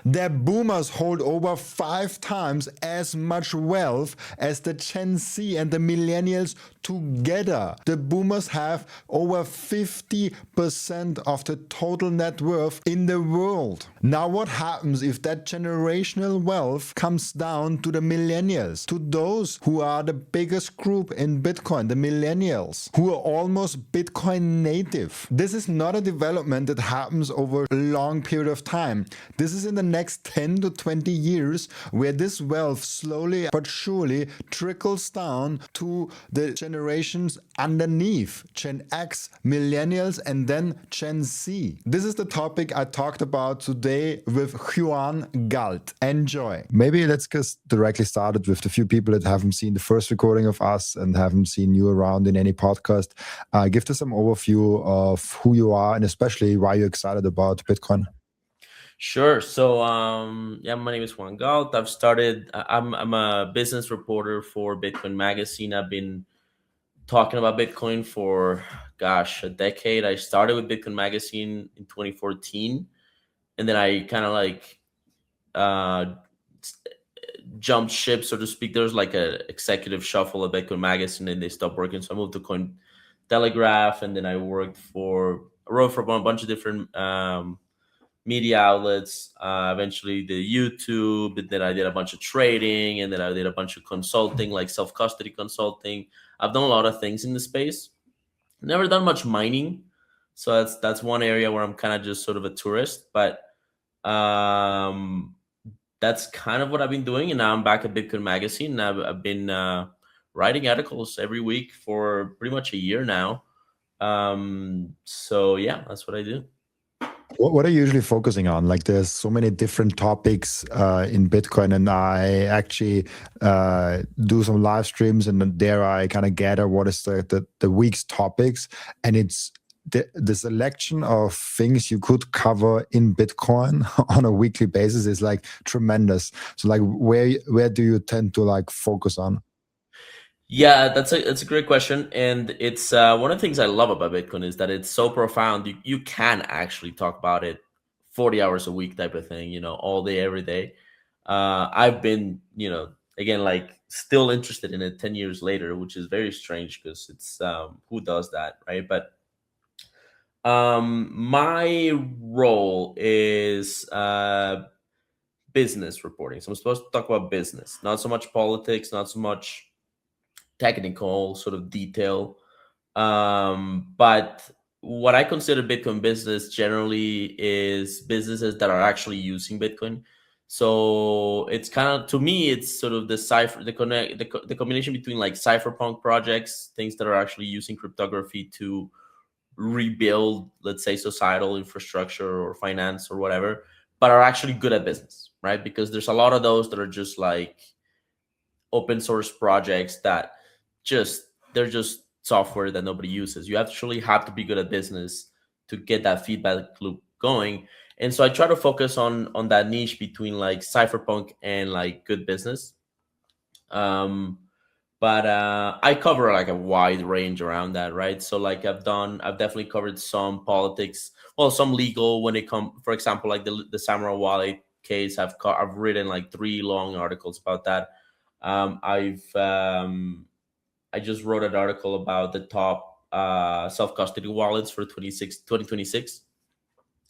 The boomers hold over 5 times as much wealth as the Gen Z and the millennials together. The boomers have over 50% of the total net worth in the world. Now what happens if that generational wealth comes down to the millennials, to those who are the biggest group in Bitcoin, the millennials, who are almost Bitcoin native? This is not a development that happens over a long period of time. This is in the next 10 to 20 years where this wealth slowly but surely trickles down to the generations underneath, Gen X, millennials, and then Gen Z. This is the topic I talked about today with Juan Galt. Enjoy. Maybe let's just directly start it with the few people that haven't seen the first recording of us and haven't seen you around in any podcast. Give us some overview of who you are and especially why you're excited about Bitcoin. Sure. So, my name is Juan Galt. I'm a business reporter for Bitcoin Magazine. I've been talking about Bitcoin for, a decade. I started with Bitcoin Magazine in 2014, and then I kind of jumped ship, so to speak. There was like a executive shuffle at Bitcoin Magazine, and they stopped working. So I moved to Coin Telegraph, and then I wrote for a bunch of different media outlets, eventually the YouTube, and then I did a bunch of trading, and then I did a bunch of consulting, like self-custody consulting. I've done a lot of things in the space. Never done much mining. So that's one area where I'm kind of just sort of a tourist, but that's kind of what I've been doing. And now I'm back at Bitcoin Magazine. And I've been writing articles every week for pretty much a year now. So yeah, that's what I do. What are you usually focusing on? Like, there's so many different topics in Bitcoin, and I actually do some live streams, and there I kind of gather what is the week's topics, and it's the selection of things you could cover in Bitcoin on a weekly basis is like tremendous. So, like, where do you tend to like focus on? Yeah, that's a great question, and it's one of the things I love about Bitcoin is that it's so profound. You can actually talk about it 40 hours a week type of thing, all day, every day. I've been, again, like still interested in it 10 years later, which is very strange because it's who does that, right? But my role is business reporting. So I'm supposed to talk about business, not so much politics, not so much technical sort of detail. But what I consider Bitcoin business generally is businesses that are actually using Bitcoin. So it's kind of, to me, it's sort of the combination between like cypherpunk projects, things that are actually using cryptography to rebuild, let's say, societal infrastructure or finance or whatever, but are actually good at business, right? Because there's a lot of those that are just like open source projects that they're just software that nobody uses. You actually have to be good at business to get that feedback loop going. And so I try to focus on that niche between like cypherpunk and like good business. But I cover like a wide range around that, right? So like I've definitely covered some politics, well, some legal when it comes, for example, like the Samurai Wallet case. I've written like 3 long articles about that. I just wrote an article about the top self-custody wallets for 2026,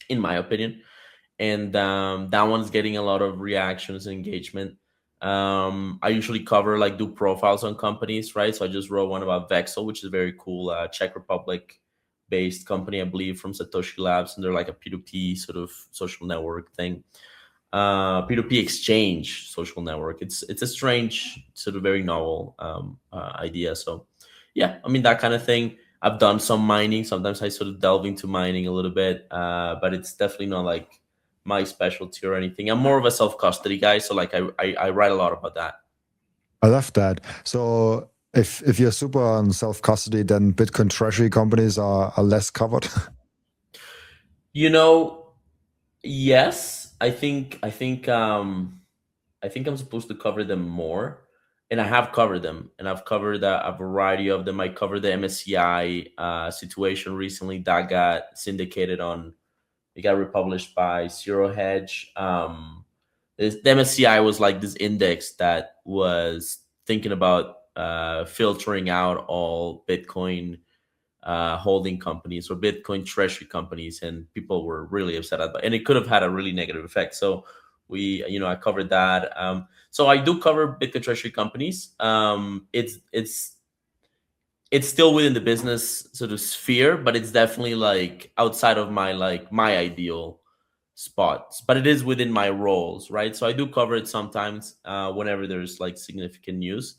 in my opinion. And that one's getting a lot of reactions and engagement. I usually do profiles on companies, right? So I just wrote one about Vexel, which is a very cool Czech Republic based company, I believe, from Satoshi Labs. And they're like a P2P sort of social network thing. P2P exchange social network. It's a strange, sort of very novel idea. So yeah, I mean, that kind of thing. I've done some mining. Sometimes I sort of delve into mining a little bit, but it's definitely not like my specialty or anything. I'm more of a self-custody guy. So like I write a lot about that. I love that. So if you're super on self-custody, then Bitcoin treasury companies are less covered. Yes. I think I'm supposed to cover them more, and I have covered them, and I've covered a variety of them. I covered the MSCI situation recently that got syndicated on. It got republished by Zero Hedge. The MSCI was like this index that was thinking about filtering out all Bitcoin holding companies or Bitcoin treasury companies, and people were really upset about it. And it could have had a really negative effect. So I covered that. So I do cover Bitcoin treasury companies. It's still within the business sort of sphere, but it's definitely like outside of my ideal spots, but it is within my roles, right? So I do cover it sometimes whenever there's like significant news,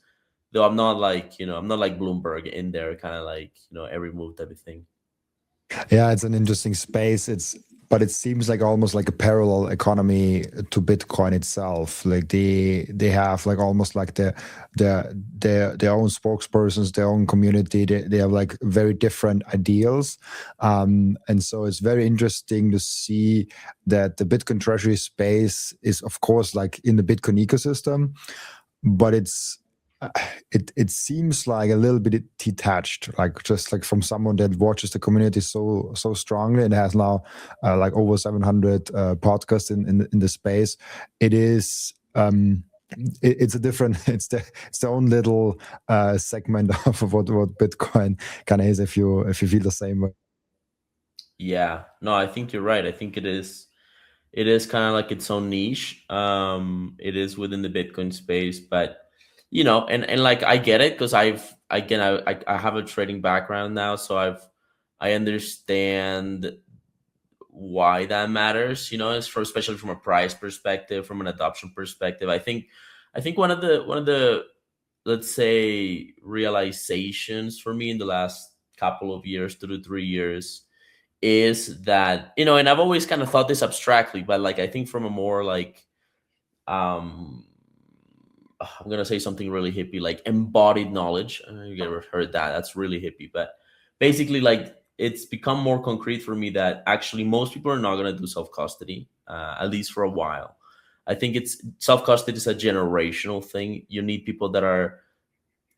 though I'm not like Bloomberg in there, kind of like every move type of thing. Yeah, it's an interesting space. But it seems like almost like a parallel economy to Bitcoin itself. Like they have like almost like their own spokespersons, their own community. They have like very different ideals, and so it's very interesting to see that the Bitcoin treasury space is, of course, like in the Bitcoin ecosystem, but it seems like a little bit detached, like just like from someone that watches the community so strongly and has now like over 700 podcasts in the space. It is it's a different it's the own little segment of what Bitcoin kind of is, if you feel the same way. Yeah, no, I think you're right. I think it is kind of like its own niche. It is within the Bitcoin space, but and like I get it, because I have a trading background now, so I understand why that matters. It's especially from a price perspective, from an adoption perspective. I think one of the let's say realizations for me in the last couple of years, 2 to 3 years, is that and I've always kind of thought this abstractly, but like I think from a more like um I'm gonna say something really hippie, like embodied knowledge. I don't know if you ever heard that. That's really hippie, but basically, like it's become more concrete for me that actually most people are not gonna do self custody, at least for a while. I think it's self custody is a generational thing. You need people that are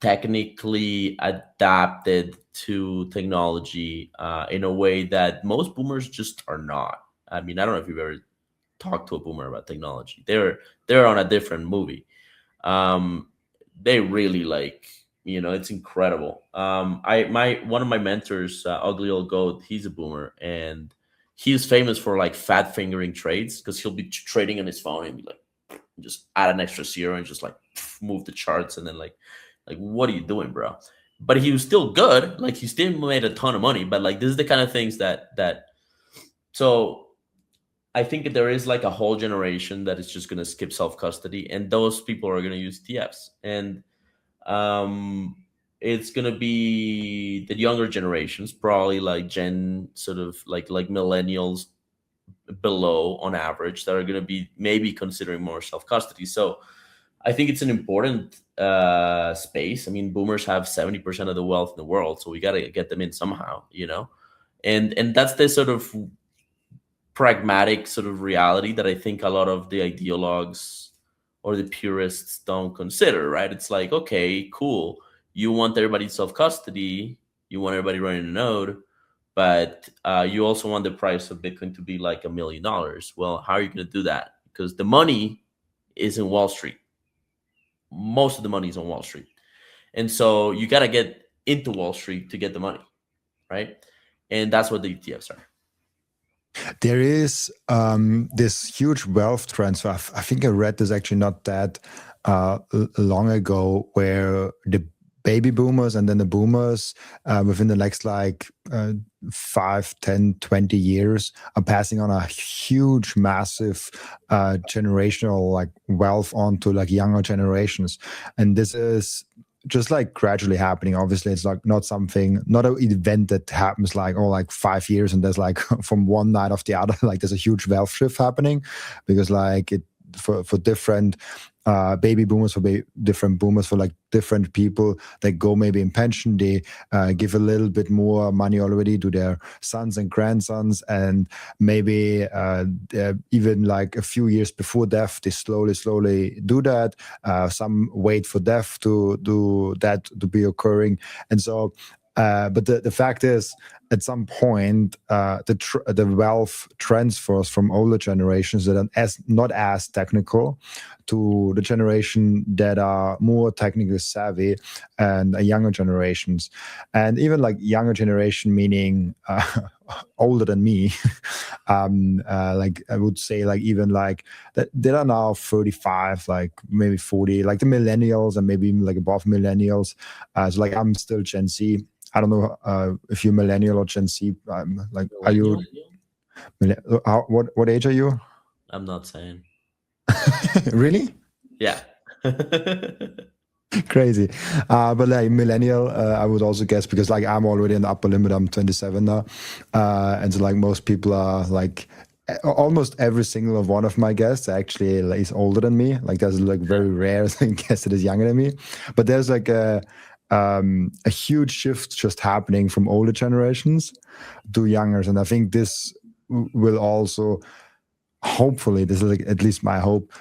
technically adapted to technology in a way that most boomers just are not. I mean, I don't know if you've ever talked to a boomer about technology. They're on a different movie. um they really like, it's incredible. I my One of my mentors, ugly old goat, he's a boomer, and he's famous for like fat fingering trades, because he'll be trading on his phone and be like, just add an extra zero and just like move the charts, and then like what are you doing, bro? But he was still good, like he still made a ton of money, but like this is the kind of things that so I think there is like a whole generation that is just going to skip self custody, and those people are going to use TFs, and um, it's going to be the younger generations, probably like Gen sort of like millennials below on average, that are going to be maybe considering more self custody. So I think it's an important space. I mean, boomers have 70% of the wealth in the world, so we got to get them in somehow, and that's the sort of pragmatic sort of reality that I think a lot of the ideologues or the purists don't consider, right? It's like, okay, cool. You want everybody self custody, you want everybody running a node, but you also want the price of Bitcoin to be like $1 million. Well, how are you going to do that? Because the money is in Wall Street. Most of the money is on Wall Street. And so you got to get into Wall Street to get the money, right? And that's what the ETFs are. There is this huge wealth transfer. I think I read this actually not that long ago, where the baby boomers and then the boomers within the next like 5, 10, 20 years are passing on a huge, massive generational like wealth onto like younger generations. And this is just like gradually happening. Obviously, it's like not an event that happens like, oh, like 5 years and there's like from one night of the other, like there's a huge wealth shift happening, because like it for different baby boomers, for different boomers, for like different people that go maybe in pension, they give a little bit more money already to their sons and grandsons, and maybe even like a few years before death, they slowly do that. Some wait for death to do that to be occurring, and so. But the fact is, at some point the wealth transfers from older generations that are not as technical to the generation that are more technically savvy and younger generations, and even like younger generation meaning older than me. Like I would say, like even like that are now 35, like maybe 40, like the millennials and maybe even like above millennials. So like I'm still Gen Z. I don't know if you're millennial or Gen Z. Like, are you? What age are you? I'm not saying. Really? Yeah. Crazy. But like millennial, I would also guess, because like I'm already in the upper limit. I'm 27 now, and so like most people are like almost every single one of my guests actually like, is older than me. Like there's like very rare guest that is younger than me, but there's like a huge shift just happening from older generations to youngers, and I think this will also, hopefully, this is like at least my hope,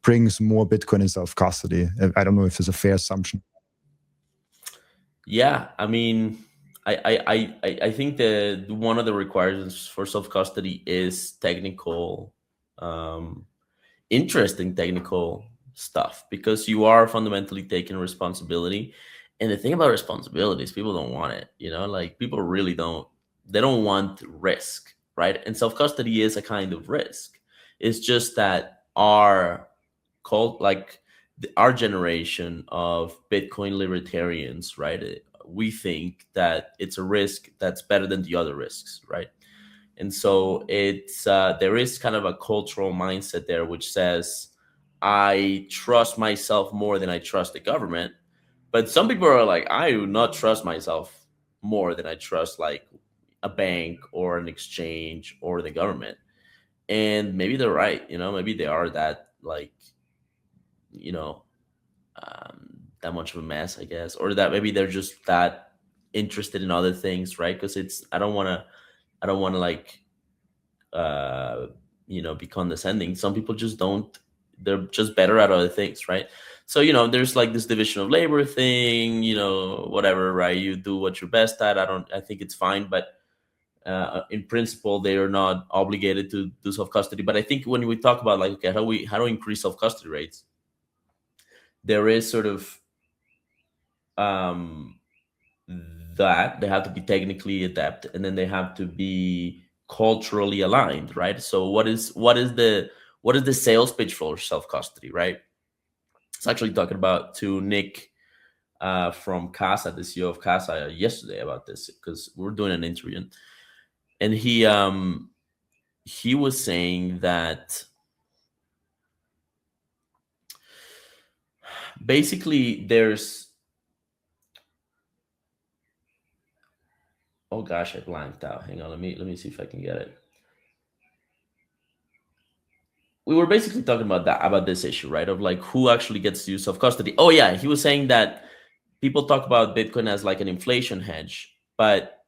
brings more Bitcoin in self-custody. I don't know if it's a fair assumption. Yeah, I mean, I think that one of the requirements for self custody is technical, um, interesting technical stuff, because you are fundamentally taking responsibility. And the thing about responsibility is people don't want it. Like people really don't. They don't want risk, right? And self custody is a kind of risk. It's just that like our generation of Bitcoin libertarians, right? We think that it's a risk that's better than the other risks, right? And so it's there is kind of a cultural mindset there which says I trust myself more than I trust the government. But some people are like, I do not trust myself more than I trust like a bank or an exchange or the government. And maybe they're right, maybe they are that like, you know, that much of a mess, I guess, or that maybe they're just that interested in other things, right? Because I don't want to like, uh, be condescending. Some people just don't. They're just better at other things, right? So there's like this division of labor thing, whatever, right? You do what you're best at. I think it's fine, but in principle, they are not obligated to do self custody. But I think when we talk about like, okay, how do we increase self custody rates, there is sort of um, that they have to be technically adept, and then they have to be culturally aligned, right? So what is the sales pitch for self custody, right? It's actually talking about to Nick from Casa, the CEO of Casa, yesterday about this, because we're doing an interview, and he was saying that basically there's, oh gosh, I blanked out. Hang on, let me see if I can get it. We were basically talking about this issue, right? Of like who actually gets to use self custody. Oh yeah, he was saying that people talk about Bitcoin as like an inflation hedge, but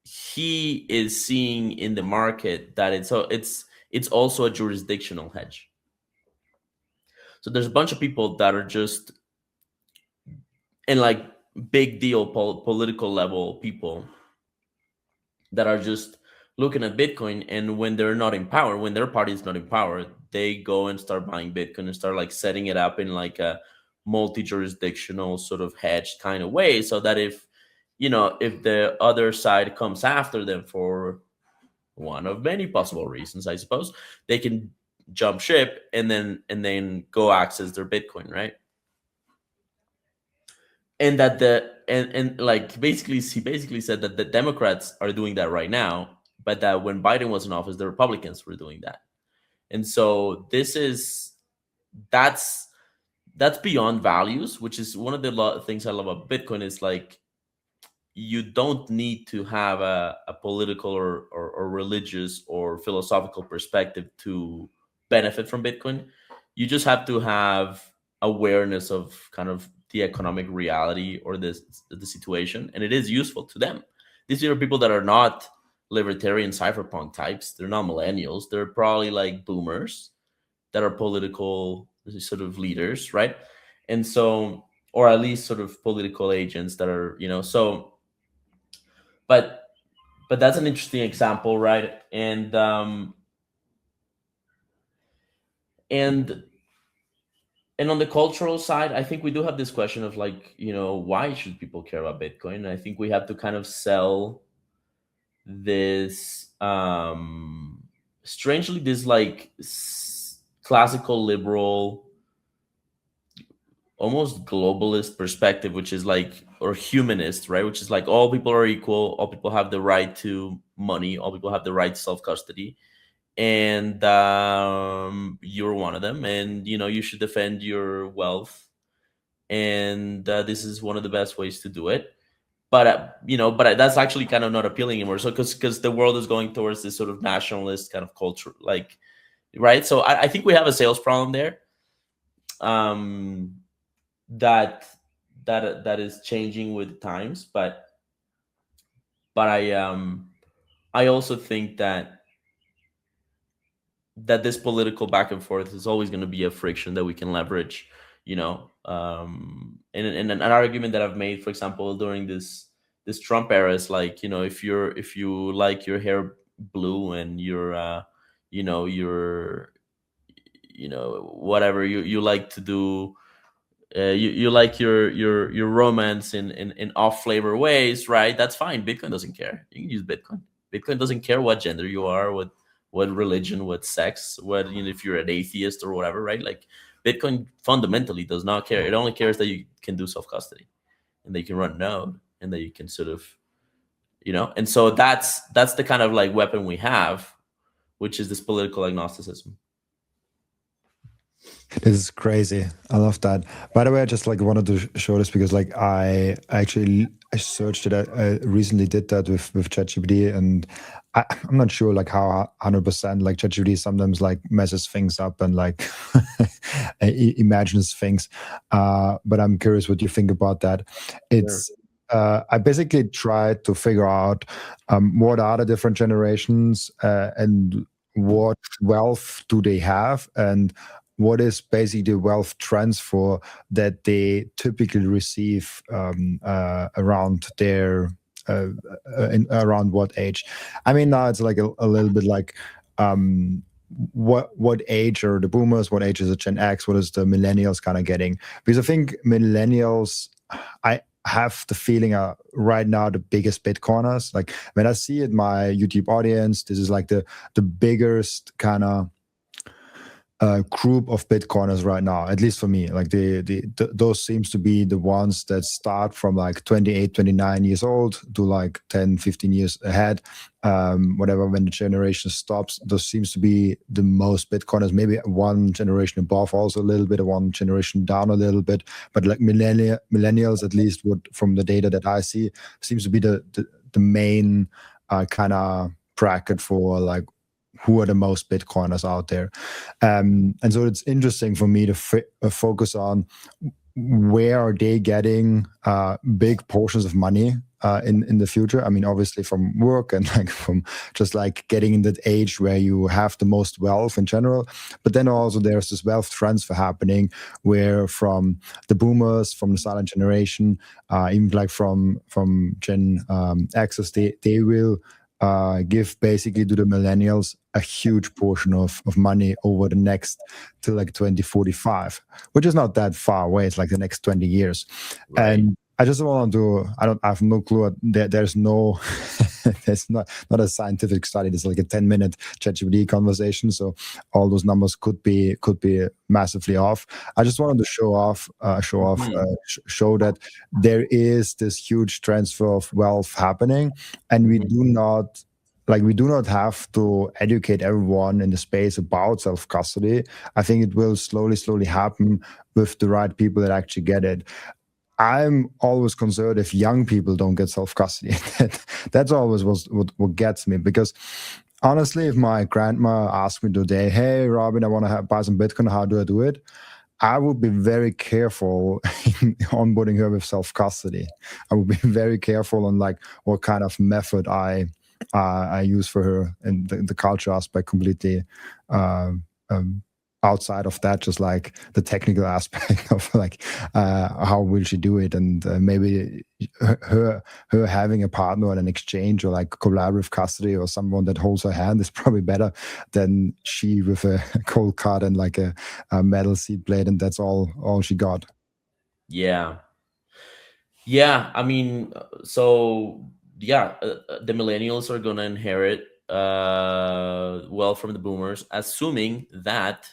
he is seeing in the market that it's also a jurisdictional hedge. So there's a bunch of people that are just in like big deal political level people that are just looking at Bitcoin, and when they're not in power, when their party is not in power, they go and start buying Bitcoin and start like setting it up in like a multi-jurisdictional sort of hedge kind of way, so that if the other side comes after them for one of many possible reasons, I suppose, they can jump ship and then go access their Bitcoin, right? And that and like basically he basically said that the Democrats are doing that right now, but that when Biden was in office, the Republicans were doing that. And so that's that's beyond values, which is one of the things I love about Bitcoin, is like you don't need to have a political or religious or philosophical perspective to benefit from Bitcoin. You just have to have awareness of kind of the economic reality or the situation, and it is useful to them. These are people that are not libertarian cypherpunk types. They're not millennials. They're probably like boomers that are political sort of leaders, right? And so, or at least sort of political agents that are, so but but that's an interesting example, right? And and on the cultural side, I think we do have this question of like, why should people care about Bitcoin? And I think we have to kind of sell this strangely this like classical liberal, almost globalist perspective, which is like, or humanist, right? Which is like all people are equal, all people have the right to money, all people have the right to self-custody, and you're one of them, and you should defend your wealth, and this is one of the best ways to do it. But that's actually kind of not appealing anymore. So because the world is going towards this sort of nationalist kind of culture, like, right? So I think we have a sales problem there, that that is changing with times. But I also think that this political back and forth is always going to be a friction that we can leverage, and an argument that I've made, for example, during this Trump era is like, if you like your hair blue, and you're whatever you like to do, you like your romance in off flavor ways, right? That's fine. Bitcoin doesn't care. You can use Bitcoin. Bitcoin doesn't care what gender you are, what religion, what sex, what, if you're an atheist or whatever, right? Like, Bitcoin fundamentally does not care. It only cares that you can do self custody, and that you can run a node, and that you can sort of, and so that's the kind of like weapon we have, which is this political agnosticism. This is crazy. I love that. By the way, I just like wanted to show this because like I searched it. I recently did that with ChatGPT, and I'm not sure like how 100% like ChatGPT sometimes like messes things up and like imagines things. But I'm curious what you think about that. It's I basically tried to figure out what are the different generations and what wealth do they have, and what is basically the wealth transfer that they typically receive around their around what age? I mean, now it's like a little bit like what age are the boomers? What age is the Gen X? What is the millennials kind of getting? Because I think millennials, I have the feeling are right now the biggest Bitcoiners. Like when I see it, my YouTube audience, this is like the biggest kind of group of Bitcoiners right now, at least for me. Like those seems to be the ones that start from like 28, 29 years old to like 10, 15 years ahead. Whatever, when the generation stops, those seems to be the most Bitcoiners. Maybe one generation above also a little bit, one generation down a little bit. But like millennials, at least from the data that I see, seems to be the main kind of bracket for like who are the most Bitcoiners out there. And so it's interesting for me to focus on where are they getting big portions of money in the future. I mean, obviously from work and like from just like getting in that age where you have the most wealth in general. But then also there's this wealth transfer happening where from the boomers, from the silent generation, even like from Gen X's, they will give basically to the millennials a huge portion of money over the next till like 2045, which is not that far away. It's like the next 20 years. Right. And I just want to, I have no clue. There's no, there's not a scientific study. There's like a 10-minute ChatGPT conversation. So all those numbers could be massively off. I just wanted to show that there is this huge transfer of wealth happening, and we do not have to educate everyone in the space about self-custody. I think it will slowly happen with the right people that actually get it. I'm always concerned if young people don't get self-custody. That's always what gets me, because honestly, if my grandma asked me today, hey, Robin, I want to buy some Bitcoin, how do I do it? I would be very careful in onboarding her with self-custody. I would be very careful on like what kind of method I use for her, and the culture aspect completely outside of that, just like the technical aspect of like how will she do it, and maybe her having a partner on an exchange or like collaborative custody or someone that holds her hand is probably better than she with a cold card and like a metal seed blade, and that's all she got. Yeah. I mean, so yeah, the millennials are gonna inherit wealth from the boomers, assuming that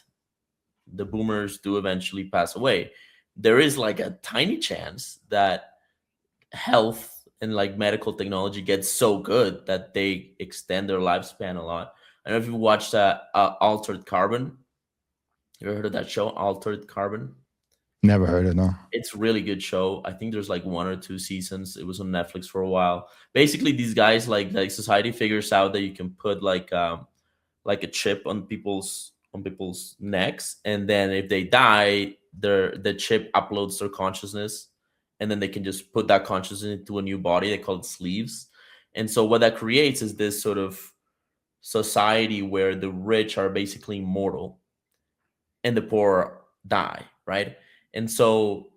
the boomers do eventually pass away. There is like a tiny chance that health and like medical technology gets so good that they extend their lifespan a lot. I don't know if you watched Altered Carbon. You ever heard of that show, Altered Carbon? Never heard it, no. It's a really good show. I think there's like 1 or 2 seasons. It was on Netflix for a while. Basically, these guys like society figures out that you can put like a chip on people's necks, and then if they die, the chip uploads their consciousness, and then they can just put that consciousness into a new body. They call it sleeves. And so what that creates is this sort of society where the rich are basically immortal and the poor die, right? And so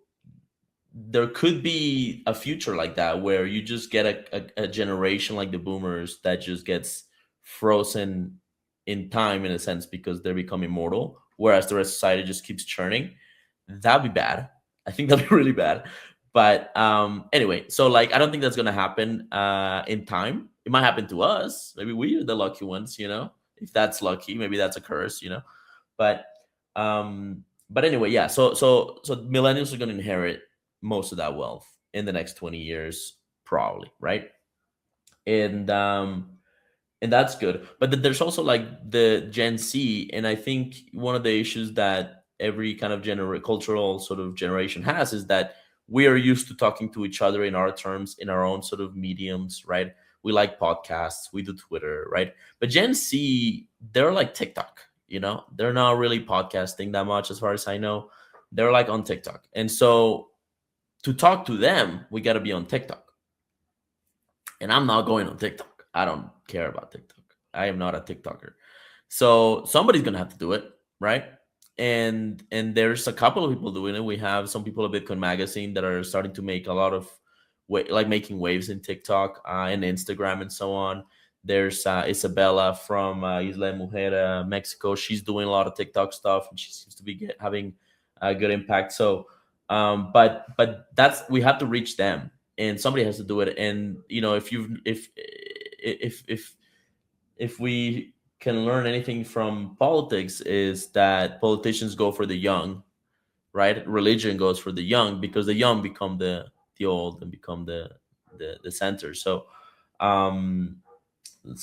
there could be a future like that where you just get a generation like the boomers that just gets frozen in time in a sense because they become immortal, whereas the rest of society just keeps churning. That'd be bad. I think that'd be really bad. But anyway, so like I don't think that's gonna happen in time. It might happen to us. Maybe we are the lucky ones, If that's lucky, maybe that's a curse, But anyway, yeah. So millennials are gonna inherit most of that wealth in the next 20 years, probably, right? And that's good. But then there's also like the Gen Z, and I think one of the issues that every kind of cultural sort of generation has is that we are used to talking to each other in our terms, in our own sort of mediums, right? We like podcasts, we do Twitter, right? But Gen Z, they're like TikTok, they're not really podcasting that much as far as I know. They're like on TikTok. And so to talk to them, we got to be on TikTok. And I'm not going on TikTok. I don't care about TikTok. I am not a TikToker. So somebody's going to have to do it, right? And there's a couple of people doing it. We have some people at Bitcoin Magazine that are starting to make a lot of making waves in TikTok and Instagram and so on. There's Isabella from Isla de Mujer, Mexico. She's doing a lot of TikTok stuff, and she seems to be having a good impact. So, but we have to reach them, and somebody has to do it. And if we can learn anything from politics, is that politicians go for the young, right? Religion goes for the young because the young become the old and become the center. So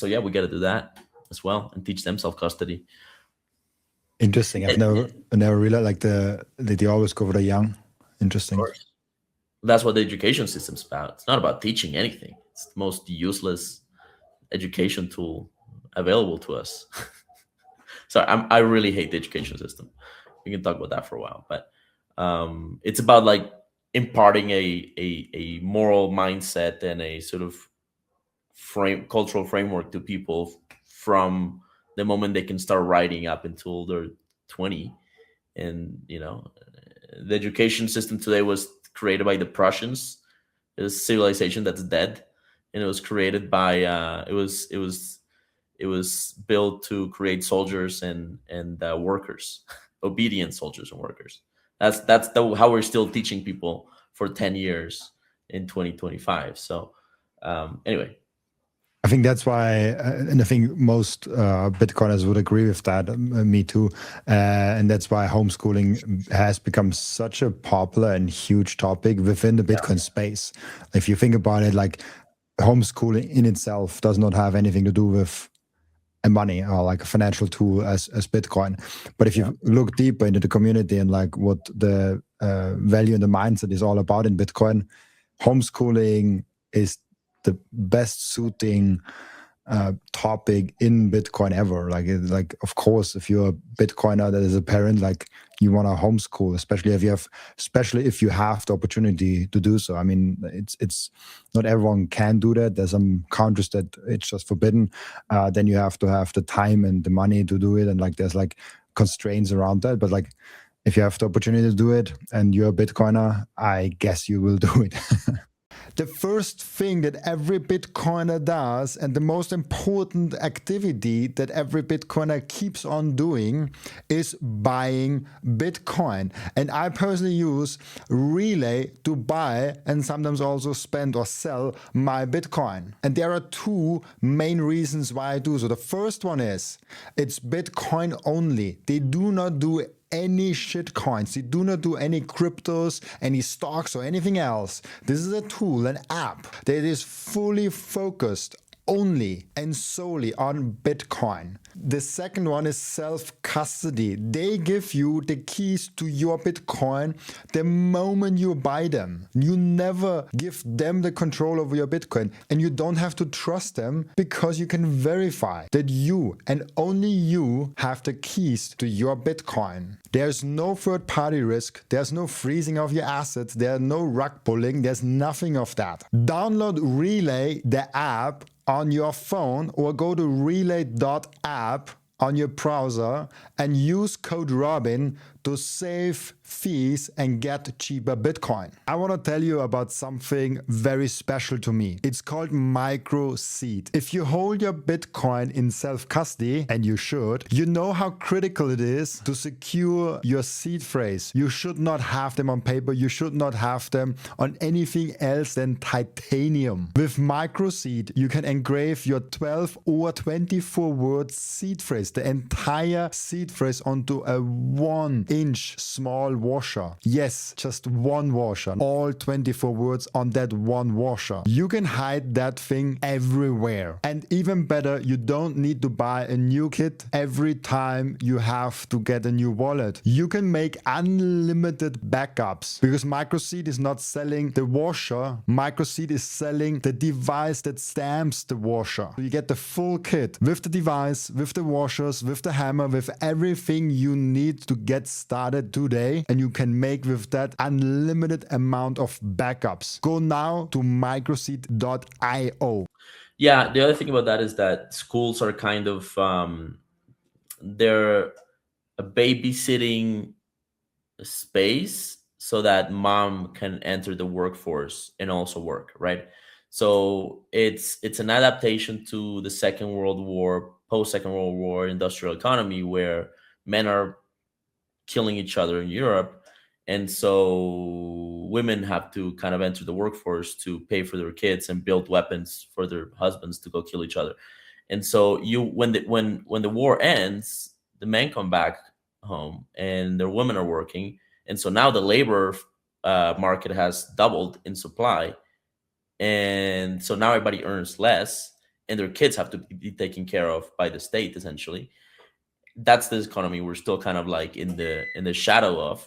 yeah, we got to do that as well and teach them self-custody. Interesting. I've never realized like they always go for the young. Interesting. That's what the education system's about. It's not about teaching anything. It's the most useless education tool available to us. So I really hate the education system. We can talk about that for a while, but it's about like imparting a moral mindset and a sort of cultural framework to people from the moment they can start writing up until they're 20. And the education system today was created by the Prussians. It was a civilization that's dead, and it was created by it was built to create soldiers and workers, obedient soldiers and workers. That's how we're still teaching people for 10 years in 2025. So anyway, I think that's why, and I think most Bitcoiners would agree with that, me too. And that's why homeschooling has become such a popular and huge topic within the Bitcoin space. If you think about it, like homeschooling in itself does not have anything to do with money or like a financial tool as Bitcoin. But if you look deeper into the community and like what the value and the mindset is all about in Bitcoin, homeschooling is the best suiting topic in Bitcoin ever. Like of course, if you're a Bitcoiner that is a parent, like you want to homeschool, especially if you have the opportunity to do so. I mean, it's not everyone can do that. There's some countries that it's just forbidden. Then you have to have the time and the money to do it, and like there's like constraints around that. But like, if you have the opportunity to do it and you're a Bitcoiner, I guess you will do it. The first thing that every Bitcoiner does, and the most important activity that every Bitcoiner keeps on doing, is buying Bitcoin. And I personally use Relai to buy and sometimes also spend or sell my Bitcoin. And there are two main reasons why I do so. The first one is it's Bitcoin only. They do not do any shit coins. They do not do any cryptos, any stocks, or anything else. This is a tool, an app that is fully focused only and solely on Bitcoin. The second one is self-custody. They give you the keys to your Bitcoin the moment you buy them. You never give them the control over your Bitcoin, and you don't have to trust them because you can verify that you and only you have the keys to your Bitcoin. There's no third-party risk. There's no freezing of your assets. There's no rug pulling. There's nothing of that. Download Relai, the app, on your phone, or go to relay.app on your browser and use code Robin to save fees and get cheaper Bitcoin. I want to tell you about something very special to me. It's called Microseed. If you hold your Bitcoin in self-custody, and you should, you know how critical it is to secure your seed phrase. You should not have them on paper. You should not have them on anything else than titanium. With Microseed, you can engrave your 12 or 24 word seed phrase, the entire seed phrase, onto a 1-inch small washer. Yes, just one washer. All 24 words on that one washer. You can hide that thing everywhere. And even better, you don't need to buy a new kit every time you have to get a new wallet. You can make unlimited backups because Microseed is not selling the washer. Microseed is selling the device that stamps the washer. So you get the full kit with the device, with the washers, with the hammer, with everything you need to get started today, and you can make with that unlimited amount of backups. Go now to microseed.io. Yeah, the other thing about that is that schools are kind of they're a babysitting space so that mom can enter the workforce and also work, right? So it's an adaptation to the Second World War, post Second World War industrial economy, where men are killing each other in Europe, and so women have to kind of enter the workforce to pay for their kids and build weapons for their husbands to go kill each other. And so when the war ends, the men come back home and their women are working, and so now the labor market has doubled in supply, and so now everybody earns less, and their kids have to be taken care of by the state essentially. That's the economy we're still kind of like in the shadow of.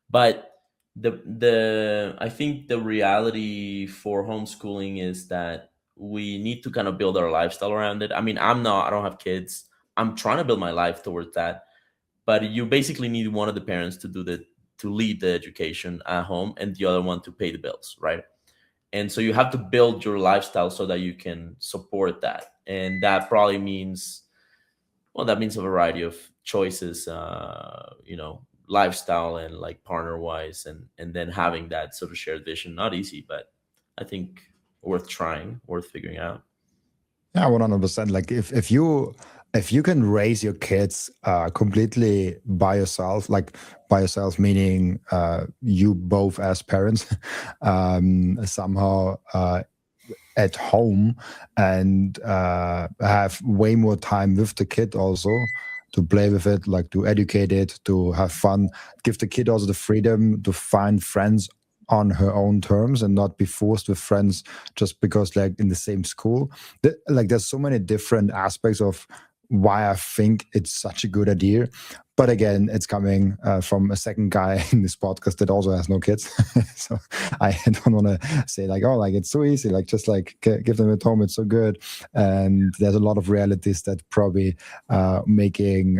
But the I think the reality for homeschooling is that we need to kind of build our lifestyle around it. I mean, I don't have kids. I'm trying to build my life towards that. But you basically need one of the parents to lead the education at home and the other one to pay the bills, right? And so you have to build your lifestyle so that you can support that. And that probably means, well, that means a variety of choices, lifestyle and like partner wise, and then having that sort of shared vision. Not easy, but I think worth trying, worth figuring out. Yeah, 100%. Like if you can raise your kids completely by yourself, meaning you both as parents, somehow at home, and have way more time with the kid also to play with it, like to educate it, to have fun, give the kid also the freedom to find friends on her own terms and not be forced with friends just because like in the same school. There's so many different aspects of why I think it's such a good idea. But again, it's coming from a second guy in this podcast that also has no kids. So I don't want to say like, oh, like it's so easy, like just like give them at home, it's so good. And there's a lot of realities that probably making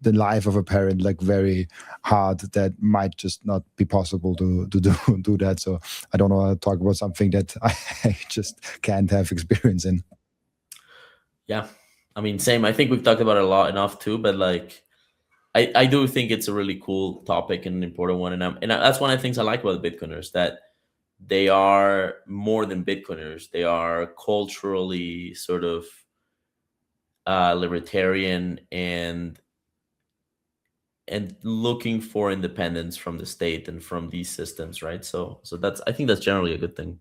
the life of a parent like very hard, that might just not be possible to do that. So I don't want to talk about something that I just can't have experience in. Yeah, I mean, same. I think we've talked about it a lot enough too, but like, I do think it's a really cool topic and an important one, that's one of the things I like about the Bitcoiners, that they are more than Bitcoiners. They are culturally sort of libertarian and looking for independence from the state and from these systems, right? So that's, I think that's generally a good thing.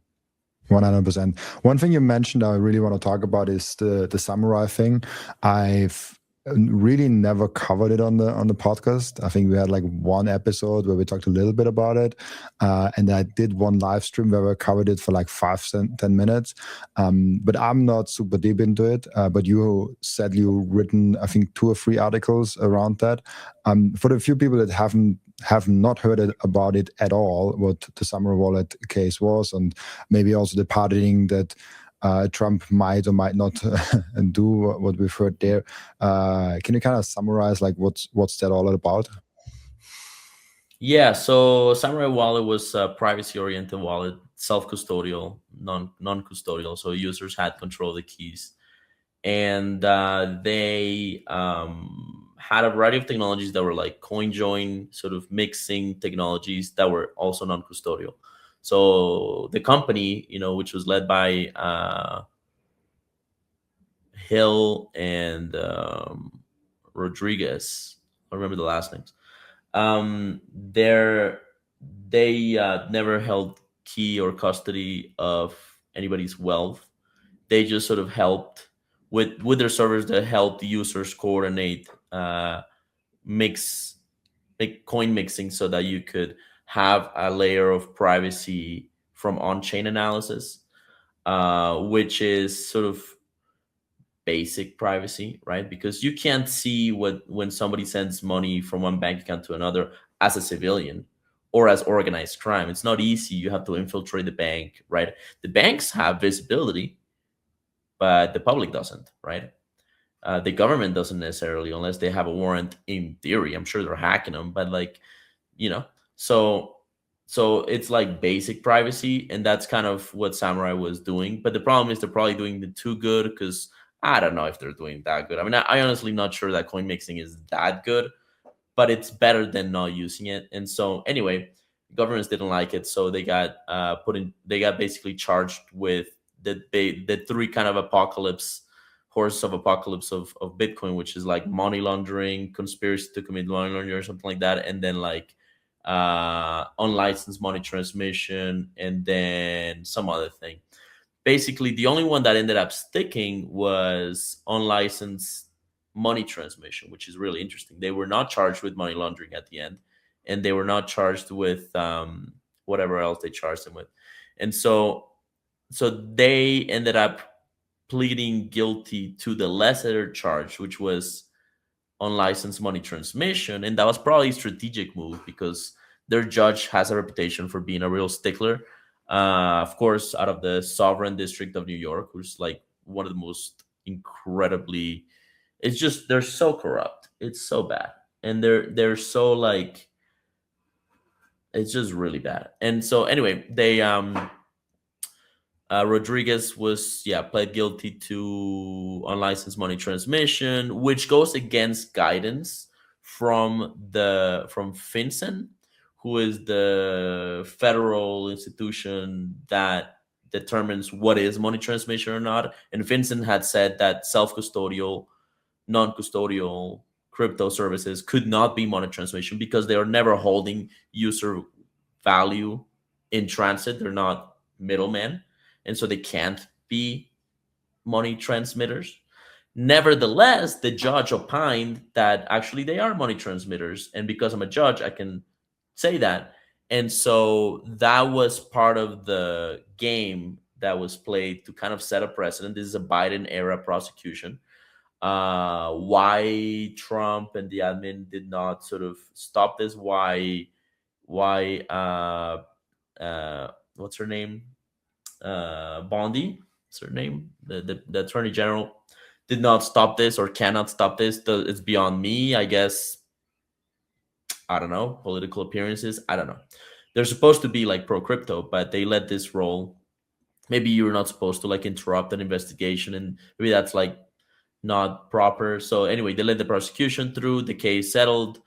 100%. One thing you mentioned I really want to talk about is the samurai thing. I've really never covered it on the podcast. I think we had like one episode where we talked a little bit about it, and I did one live stream where we covered it for like 10 minutes. But I'm not super deep into it. But you said you've written, I think, 2 or 3 articles around that. For the few people that have not heard about it at all, what the Samurai Wallet case was, and maybe also the pardoning that Trump might or might not do, what we've heard there. Can you kind of summarize like what's that all about? Yeah, so Samurai Wallet was a privacy-oriented wallet, self-custodial, non-custodial. So users had control of the keys, and they had a variety of technologies that were like coin join, sort of mixing technologies that were also non-custodial. So the company, which was led by Hill and Rodriguez, I remember the last names. They're they never held key or custody of anybody's wealth. They just sort of helped with their servers that help the users coordinate, mix make coin mixing, so that you could have a layer of privacy from on-chain analysis, which is sort of basic privacy, right? Because you can't see what when somebody sends money from one bank account to another as a civilian or as organized crime. It's not easy. You have to infiltrate the bank, right? The banks have visibility, but the public doesn't, right? The government doesn't necessarily, unless they have a warrant. In theory, I'm sure they're hacking them, but like, you know, so it's like basic privacy, and that's kind of what Samurai was doing. But the problem is they're probably doing it too good, because I don't know if they're doing that good. I mean, I honestly not sure that coin mixing is that good, but it's better than not using it. And so anyway, governments didn't like it, so they got they got basically charged with the 3 kind of apocalypse horse of apocalypse of Bitcoin, which is like money laundering, conspiracy to commit money laundering, or something like that, and then like unlicensed money transmission, and then some other thing. Basically, the only one that ended up sticking was unlicensed money transmission, which is really interesting. They were not charged with money laundering at the end, and they were not charged with whatever else they charged them with. And so they ended up pleading guilty to the lesser charge, which was unlicensed money transmission. And that was probably a strategic move, because their judge has a reputation for being a real stickler. Of course, out of the Sovereign District of New York, which is like one of the most incredibly, it's just, they're so corrupt. It's so bad. And they're so like, it's just really bad. And so anyway, they Rodriguez was, yeah, pled guilty to unlicensed money transmission, which goes against guidance from FinCEN, who is the federal institution that determines what is money transmission or not. And FinCEN had said that self-custodial, non-custodial crypto services could not be money transmission, because they are never holding user value in transit. They're not middlemen, and so they can't be money transmitters. Nevertheless, the judge opined that actually they are money transmitters, and because I'm a judge, I can say that. And so that was part of the game that was played to kind of set a precedent. This is a Biden era prosecution. Why Trump and the admin did not sort of stop this? Why what's her name? Bondi, is her name? The attorney general did not stop this, or cannot stop this. It's beyond me, I guess. I don't know. Political appearances, I don't know. They're supposed to be like pro crypto, but they let this roll. Maybe you're not supposed to like interrupt an investigation, and maybe that's like not proper. So anyway, they let the prosecution through, the case settled,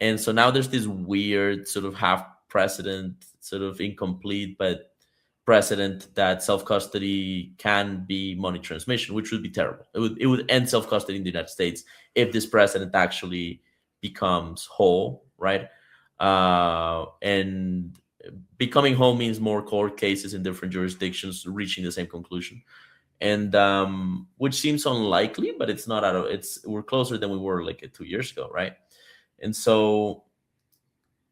and so now there's this weird sort of half precedent, sort of incomplete, but precedent that self custody can be money transmission, which would be terrible. It would end self custody in the United States if this precedent actually becomes whole, right? And becoming whole means more court cases in different jurisdictions reaching the same conclusion, and which seems unlikely, but it's not out of it's we're closer than we were like 2 years ago, right? And so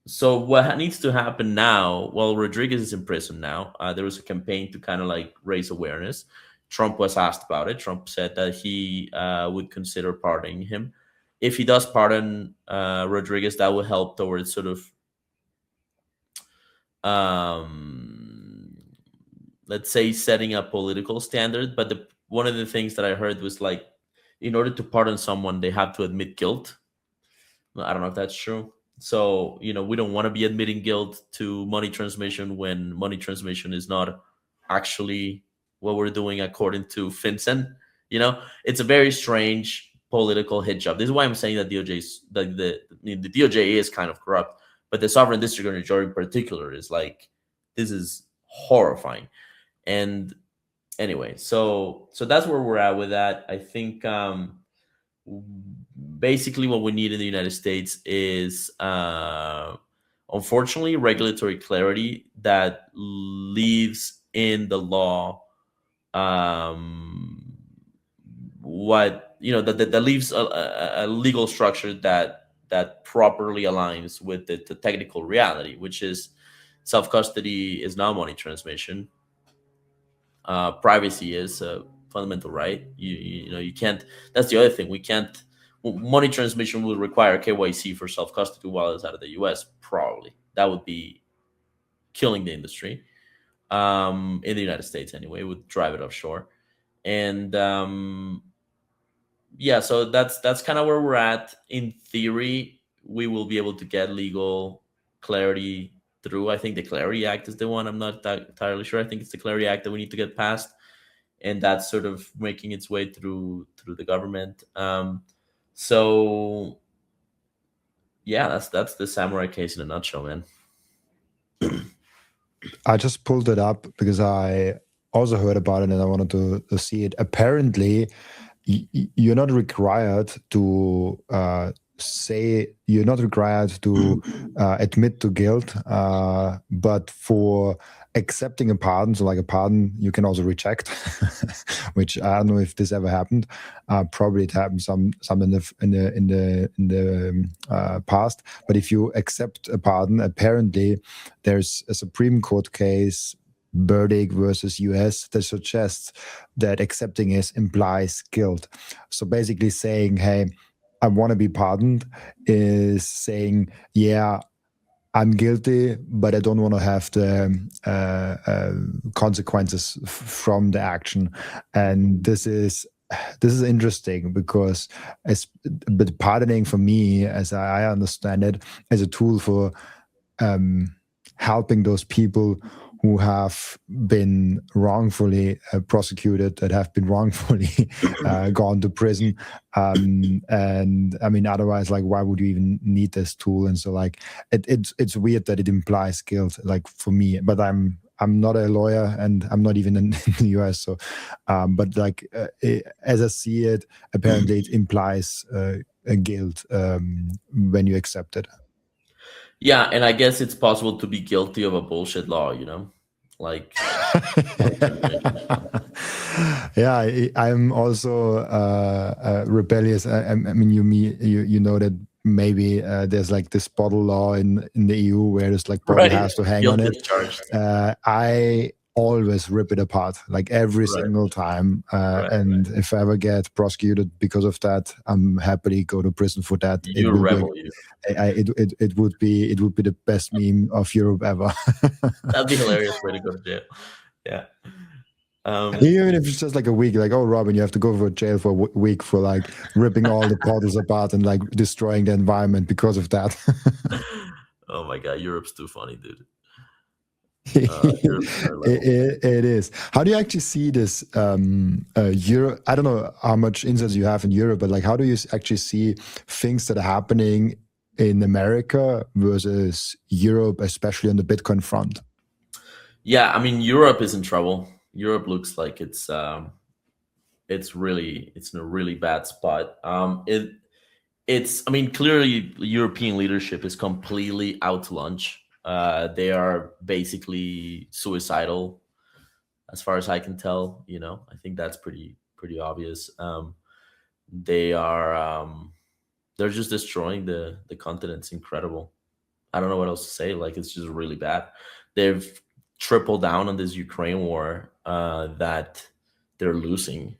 what needs to happen now? Well, Rodriguez is in prison now. There was a campaign to kind of like raise awareness. Trump was asked about it. Trump said that he would consider pardoning him. If he does pardon Rodriguez, that will help towards sort of, let's say, setting a political standard. But one of the things that I heard was like, in order to pardon someone, they have to admit guilt. I don't know if that's true. So, we don't want to be admitting guilt to money transmission when money transmission is not actually what we're doing according to FinCEN. It's a very strange political hit job. This is why I'm saying that the DOJ is kind of corrupt, but the sovereign district attorney general in particular is like, this is horrifying. And anyway, so that's where we're at with that. I think basically what we need in the United States is unfortunately regulatory clarity that leaves in the law that leaves a legal structure that properly aligns with the technical reality, which is self-custody is not money transmission. Privacy is a fundamental right. You can't. That's the other thing. We can't. Money transmission will require KYC for self-custody while it's out of the U.S. Probably that would be killing the industry. In the United States, anyway, it would drive it offshore, and yeah. So that's kind of where we're at. In theory, we will be able to get legal clarity through. I think the Clarity Act is the one. I'm not entirely sure. I think it's the Clarity Act that we need to get passed, and that's sort of making its way through the government. So yeah, that's the samurai case in a nutshell, man. I just pulled it up because I also heard about it and I wanted to see it. Apparently, you're not required to admit to guilt, but for accepting a pardon, so like a pardon, you can also reject, which I don't know if this ever happened. Probably it happened some in the past. But if you accept a pardon, apparently there's a Supreme Court case, Burdick versus US, that suggests that accepting it implies guilt. So basically saying, hey, I want to be pardoned is saying, yeah, I'm guilty, but I don't want to have the consequences from the action. And this is interesting because but pardoning for me, as I understand it, is a tool for helping those people who have been wrongfully prosecuted, that have been wrongfully gone to prison. And I mean, otherwise, like, why would you even need this tool? And so, like, it's weird that it implies guilt, like, for me. But I'm not a lawyer, and I'm not even in the US. So, but like, as I see it, apparently it implies a guilt when you accept it. Yeah, and I guess it's possible to be guilty of a bullshit law, like. Yeah, I'm also rebellious. I mean, you know that maybe there's like this bottle law in the EU where there's like bottle has to hang on it. I always rip it apart, like every single time. And if I ever get prosecuted because of that, I'm happily go to prison for that. You're a rebel. It would be the best meme of Europe ever. That'd be hilarious way to go to jail. Yeah. Even if it's just like a week, like, oh, Robin, you have to go to jail for a week for like ripping all the bottles apart and like destroying the environment because of that. Oh my God, Europe's too funny, dude. European level. It is. How do you actually see this Euro? I don't know how much insights you have in Europe, but like, how do you actually see things that are happening in America versus Europe, especially on the Bitcoin front? Yeah, I mean Europe is in trouble. Europe looks like it's in a really bad spot. It's I mean clearly European leadership is completely out to lunch. They are basically suicidal, as far as I can tell. I think that's pretty obvious. They are they're just destroying the continent. It's incredible. I don't know what else to say. Like it's just really bad. They've tripled down on this Ukraine war that they're losing.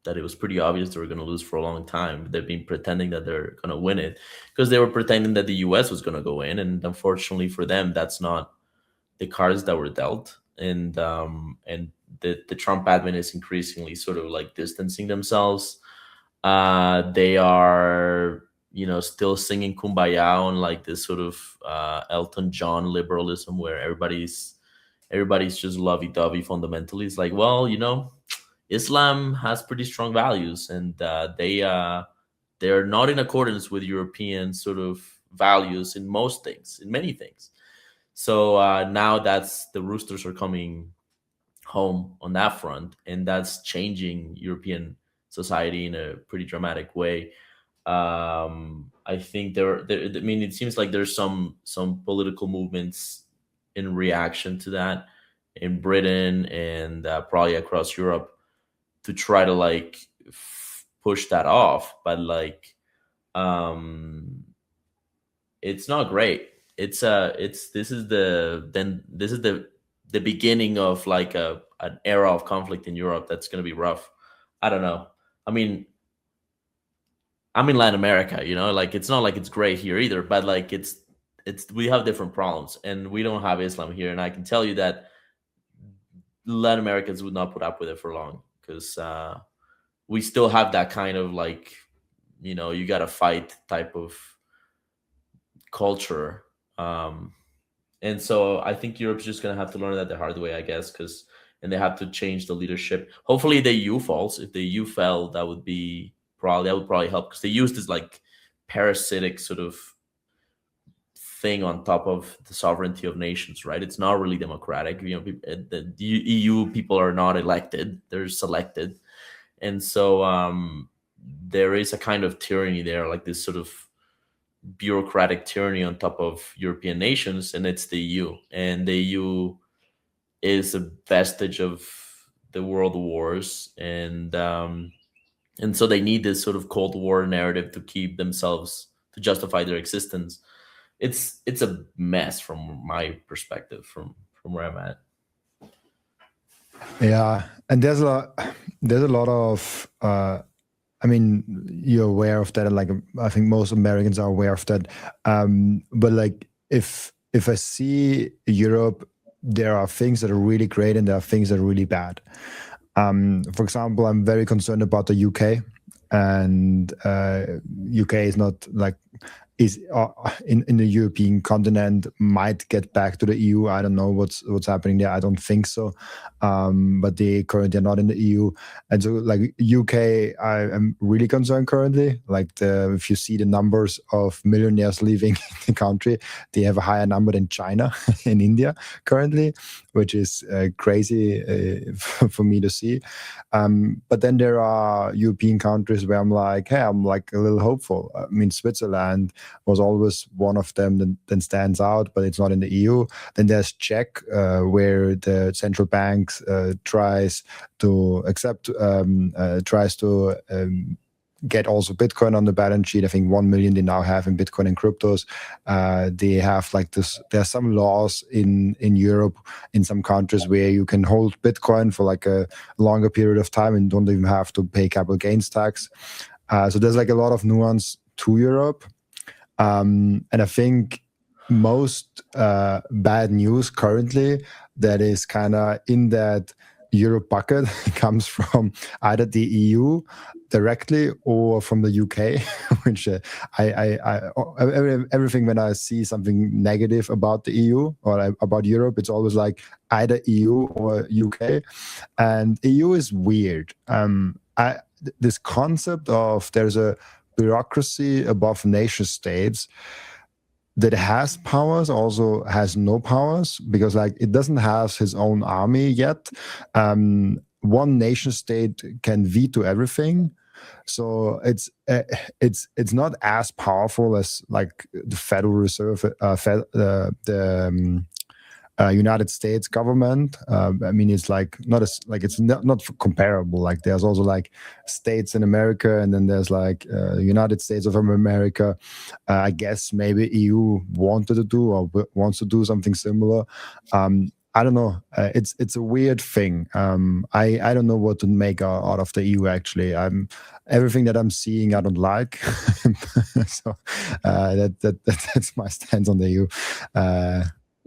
That it was pretty obvious they were going to lose for a long time. They've been pretending that they're going to win it because they were pretending that the U.S. was going to go in, and unfortunately for them, that's not the cards that were dealt. And the Trump admin is increasingly sort of like distancing themselves. They are still singing kumbaya on like this sort of Elton John liberalism where everybody's just lovey-dovey fundamentally. It's like, well, Islam has pretty strong values, and they're not in accordance with European sort of values in most things, in many things. So now that's the roosters are coming home on that front, and that's changing European society in a pretty dramatic way. I think I mean, it seems like there's some political movements in reaction to that in Britain and probably across Europe to try to like push that off, but like it's not great. It's this is the beginning of like an era of conflict in Europe that's going to be rough. I don't know. I mean, I'm in Latin America, like it's not like it's great here either, but like it's we have different problems and we don't have Islam here, and I can tell you that Latin Americans would not put up with it for long because we still have that kind of like you got to fight type of culture. And so I think Europe's just going to have to learn that the hard way, I guess, and they have to change the leadership. Hopefully the EU falls. If the EU fell, that would probably help, because they used this like parasitic sort of thing on top of the sovereignty of nations, right? It's not really democratic. The EU people are not elected; they're selected, and so there is a kind of tyranny there, like this sort of bureaucratic tyranny on top of European nations, and it's the EU. And the EU is a vestige of the world wars, and so they need this sort of Cold War narrative to keep themselves, to justify their existence. It's a mess from my perspective, from where I'm at. Yeah, and there's a lot of I mean, you're aware of that, and like I think most Americans are aware of that. But like if I see Europe, there are things that are really great and there are things that are really bad. For example, I'm very concerned about the UK, and UK is not like is in the European continent, might get back to the EU. I don't know what's happening there. I don't think so. But they currently are not in the EU. And so like UK, I am really concerned currently. Like if you see the numbers of millionaires leaving the country, they have a higher number than China and India currently, which is crazy for me to see. But then there are European countries where I'm like, hey, I'm like a little hopeful. I mean, Switzerland was always one of them that then stands out, but it's not in the EU. Then there's Czech, where the central banks tries to get also Bitcoin on the balance sheet. I think 1 million they now have in Bitcoin and cryptos. They have like this. There are some laws in Europe, in some countries, where you can hold Bitcoin for like a longer period of time and don't even have to pay capital gains tax. So there's like a lot of nuance to Europe. And I think most bad news currently that is kind of in that Europe bucket comes from either the EU directly or from the UK, which everything when I see something negative about the EU or about Europe, it's always like either EU or UK, and EU is weird. This concept of there's a bureaucracy above nation states that has powers also has no powers, because like it doesn't have his own army yet. One nation state can veto everything, so it's not as powerful as like the Federal Reserve, the United States government. I mean, it's like not as like it's not comparable. Like there's also like states in America, and then there's like United States of America. I guess maybe EU wanted to do or wants to do something similar. I don't know. It's a weird thing. I don't know what to make out of the EU. Actually, everything that I'm seeing I don't like. So that's my stance on the EU.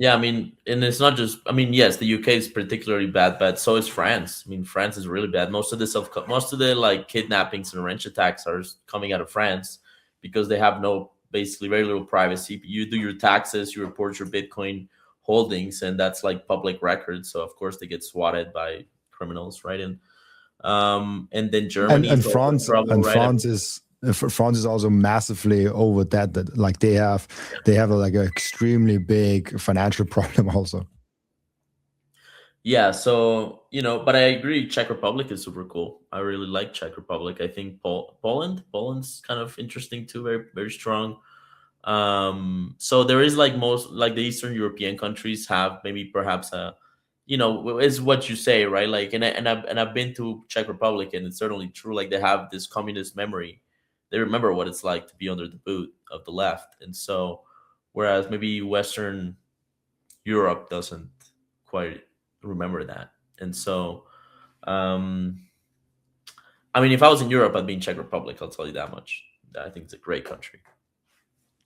Yeah, I mean, and it's not just. I mean, yes, the UK is particularly bad, but so is France. I mean, France is really bad. Most of the like kidnappings and wrench attacks are coming out of France because they have basically very little privacy. You do your taxes, you report your Bitcoin holdings, and that's like public record. So of course they get swatted by criminals, right? And then Germany and is also in France trouble, and right? France is also massively over that like they have like an extremely big financial problem also. Yeah, so but I agree. Czech Republic is super cool. I really like Czech Republic. I think Poland's kind of interesting too. Very very strong. So there is like most like the Eastern European countries have maybe perhaps is what you say, right? Like I've been to Czech Republic, and it's certainly true. Like they have this communist memory. They remember what it's like to be under the boot of the left, and so whereas maybe Western Europe doesn't quite remember that. And so I mean, if I was in Europe, I'd be in Czech Republic, I'll tell you that much. I think it's a great country.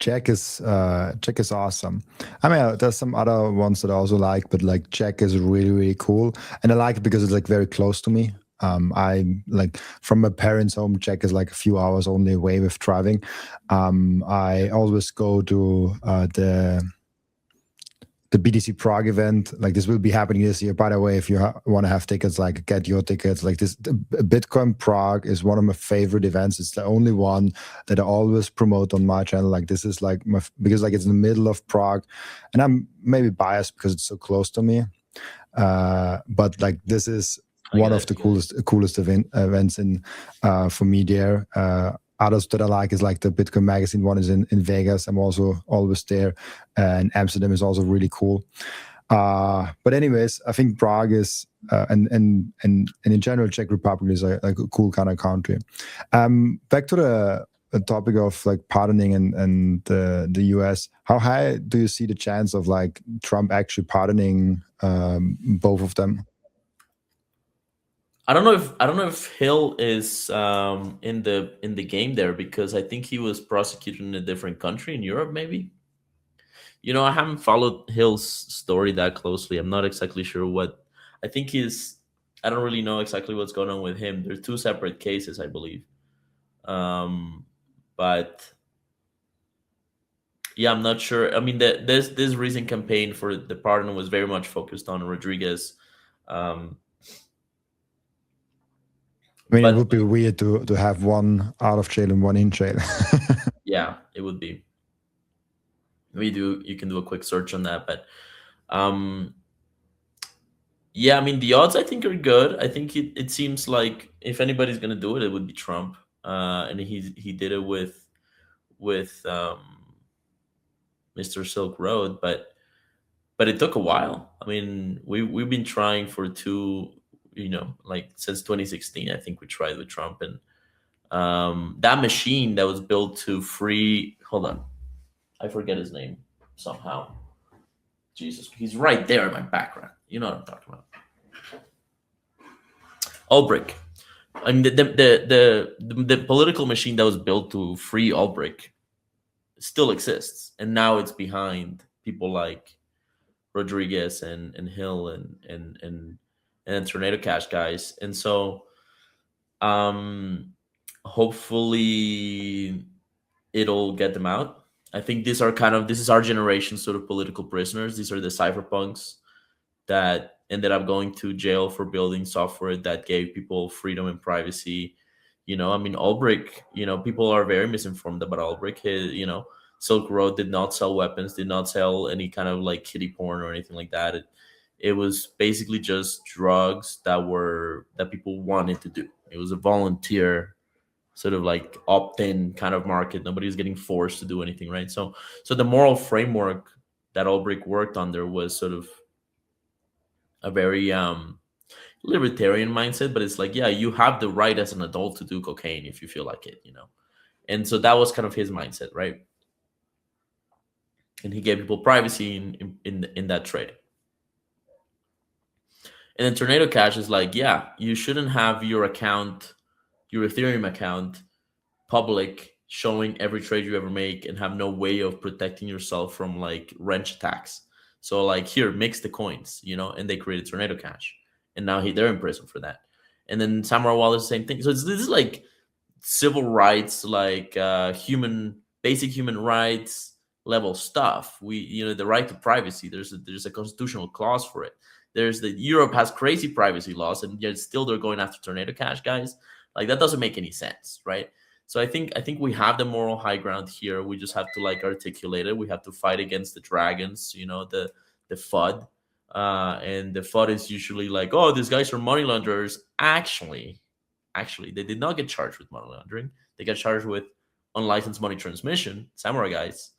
Czech is awesome. I mean, there's some other ones that I also like, but like Czech is really really cool, and I like it because it's like very close to me. I like from my parents' home. Czech is like a few hours only away with driving. I always go to the BTC Prague event. Like this will be happening this year. By the way, if you want to have tickets, like get your tickets. Like this, Bitcoin Prague is one of my favorite events. It's the only one that I always promote on my channel. Like this is like because like it's in the middle of Prague, and I'm maybe biased because it's so close to me. But like this is one of the coolest events in for me there. Others that I like is like the Bitcoin Magazine one is in Vegas. I'm also always there, and Amsterdam is also really cool. But anyways, I think Prague is and in general Czech Republic is like a cool kind of country. Back to the topic of like pardoning and the US. How high do you see the chance of like Trump actually pardoning both of them? I don't know if Hill is in the game there, because I think he was prosecuted in a different country in Europe, maybe. I haven't followed Hill's story that closely. I'm not exactly sure what. I think I don't really know exactly what's going on with him. There's two separate cases, I believe. But yeah, I'm not sure. I mean, this recent campaign for the pardon was very much focused on Rodriguez. I mean, it would be weird to have one out of jail and one in jail. Yeah, it would be. You can do a quick search on that, but yeah, I mean the odds I think are good. I think it seems like if anybody's gonna do it, it would be Trump, and he did it with Mr. Silk Road, but it took a while. I mean, we've been trying for like since 2016. I think we tried with Trump, and that machine that was built to free. Hold on, I forget his name somehow. Jesus, he's right there in my background. You know what I'm talking about. Ulbricht. I mean, the political machine that was built to free Ulbricht still exists, and now it's behind people like Rodriguez and Hill and and then Tornado Cash guys. And so um hopefully it'll get them out. I think this is our generation sort of political prisoners. These are the cypherpunks that ended up going to jail for building software that gave people freedom and privacy. I mean, Ulbricht, people are very misinformed about Ulbricht. Silk Road did not sell weapons, did not sell any kind of like kiddie porn or anything like that. It was basically just drugs that people wanted to do. It was a volunteer sort of like opt-in kind of market. Nobody was getting forced to do anything, right? So the moral framework that Ulbricht worked under was sort of a very libertarian mindset, but it's like, yeah, you have the right as an adult to do cocaine if you feel like it. And so that was kind of his mindset, right? And he gave people privacy in that trade. And then Tornado Cash is like, yeah, you shouldn't have your Ethereum account, public, showing every trade you ever make, and have no way of protecting yourself from like wrench attacks. So like, here, mix the coins, and they created Tornado Cash, and now they're in prison for that. And then Samurai Wallet is the same thing. So this is like civil rights, like basic human rights level stuff. The right to privacy. There's a constitutional clause for it. Europe has crazy privacy laws, and yet still they're going after Tornado Cash guys. Like, that doesn't make any sense, right? So I think we have the moral high ground here. We just have to like articulate it. We have to fight against the dragons, the FUD. And the FUD is usually like, oh, these guys are money launderers. Actually, they did not get charged with money laundering. They got charged with unlicensed money transmission, Samurai guys,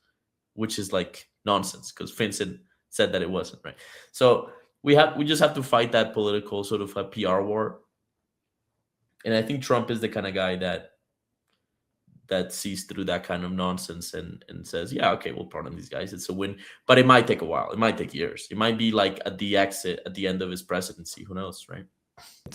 which is like nonsense because Vincent said that it wasn't, right? So we just have to fight that political sort of a PR war. And I think Trump is the kind of guy that sees through that kind of nonsense and says, yeah, okay, we'll pardon these guys. It's a win, but it might take a while. It might take years. It might be like at the end of his presidency. Who knows, right?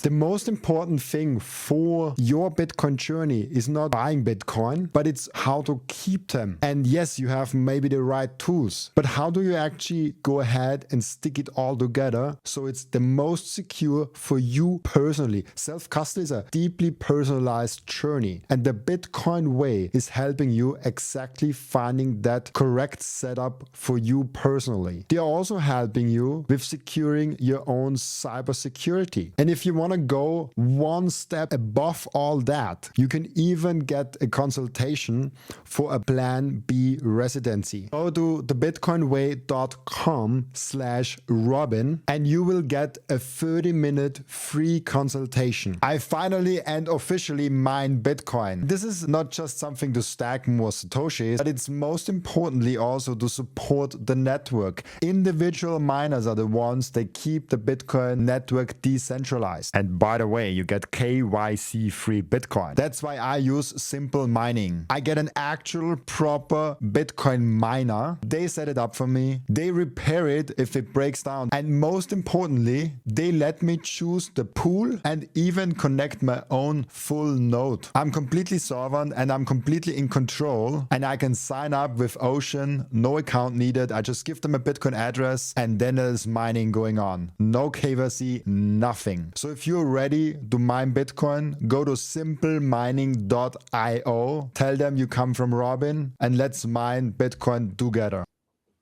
The most important thing for your Bitcoin journey is not buying Bitcoin, but it's how to keep them. And yes, you have maybe the right tools, but how do you actually go ahead and stick it all together so it's the most secure for you personally? Self-custody is a deeply personalized journey, and the Bitcoin way is helping you exactly finding that correct setup for you personally. They are also helping you with securing your own cybersecurity. And if you want to go one step above all that, you can even get a consultation for a Plan B residency. Go to thebitcoinway.com/Robin and you will get a 30-minute free consultation. I finally and officially mine Bitcoin. This is not just something to stack more Satoshis, but it's most importantly also to support the network. Individual miners are the ones that keep the Bitcoin network decentralized. And by the way, you get KYC free Bitcoin. That's why I use Simple Mining. I get an actual proper Bitcoin miner. They set it up for me. They repair it if it breaks down. And most importantly, they let me choose the pool and even connect my own full node. I'm completely sovereign and I'm completely in control. And I can sign up with Ocean, no account needed. I just give them a Bitcoin address and then there's mining going on. No KYC, nothing. So if you're ready to mine Bitcoin, go to simplemining.io, tell them you come from Robin, and let's mine Bitcoin together.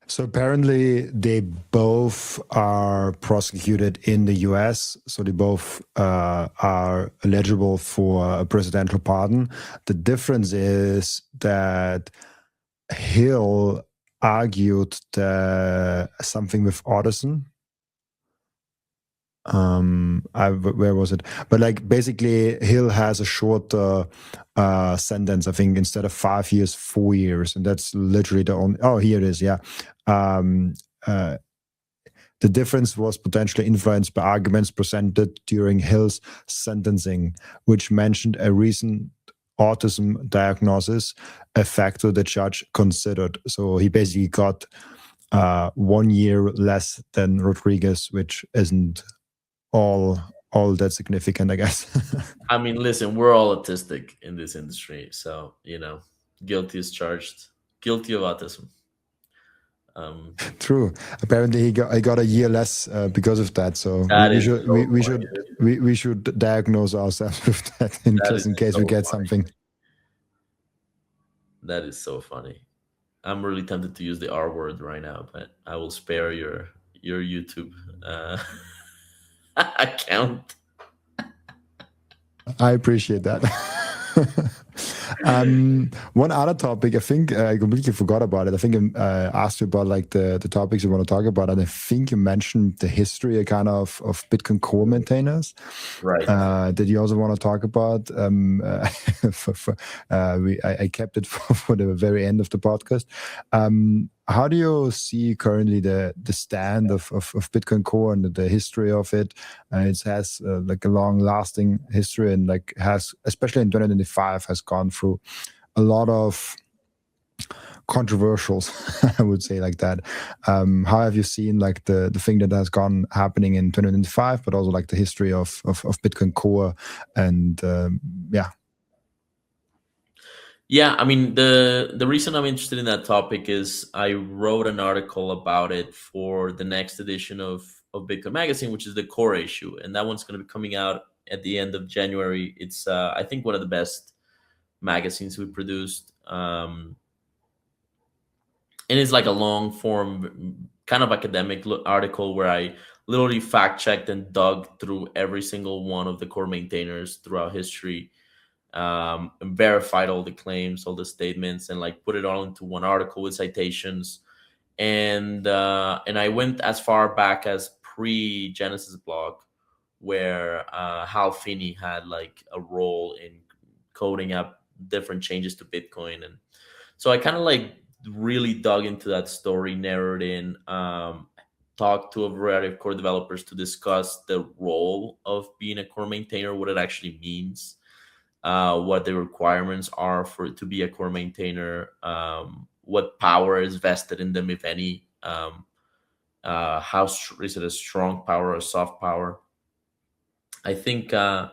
So apparently they both are prosecuted in the US. So they both are eligible for a presidential pardon. The difference is that Hill argued that something with artisan. Where was it? But like basically Hill has a shorter sentence, I think, instead of 5 years, 4 years. And that's literally the only, oh, here it is. Yeah. The difference was potentially influenced by arguments presented during Hill's sentencing, which mentioned a recent autism diagnosis, a factor the judge considered. So he basically got 1 year less than Rodriguez, which isn't all that significant, I guess. I mean, listen, we're all autistic in this industry, so guilty is charged, guilty of autism. True. Apparently, he got a year less because of that. So That we is should so we funny. should we should diagnose ourselves with that That just is in case we so get funny. something. That is so funny. I'm really tempted to use the R word right now, but I will spare your YouTube uh, account. I appreciate that. One other topic, I think I completely forgot about it. I think I asked you about like the topics you want to talk about, and I think you mentioned the history kind of Bitcoin core maintainers. Right. That you also want to talk about. I kept it for the very end of the podcast. How do you see currently the stand of Bitcoin Core and the history of it? It has like a long lasting history, and like has, especially in 2025, has gone through a lot of controversials, I would say, like that. How have you seen like the thing that has gone happening in 2025, but also like the history of Bitcoin Core and yeah. Yeah, I mean the reason I'm interested in that topic is I wrote an article about it for the next edition of Bitcoin Magazine, which is the core issue, and that one's going to be coming out at the end of January. It's I think one of the best magazines we produced, and it's like a long form, kind of academic article where I literally fact checked and dug through every single one of the core maintainers throughout history, and verified all the claims, all the statements, and like put it all into one article with citations. And I went as far back as pre Genesis blog, where Hal Finney had like a role in coding up different changes to Bitcoin, and so I kind of like really dug into that story, narrowed in, talked to a variety of core developers to discuss the role of being a core maintainer, what it actually means, what the requirements are for it to be a core maintainer, what power is vested in them, if any, is it a strong power or a soft power. I think the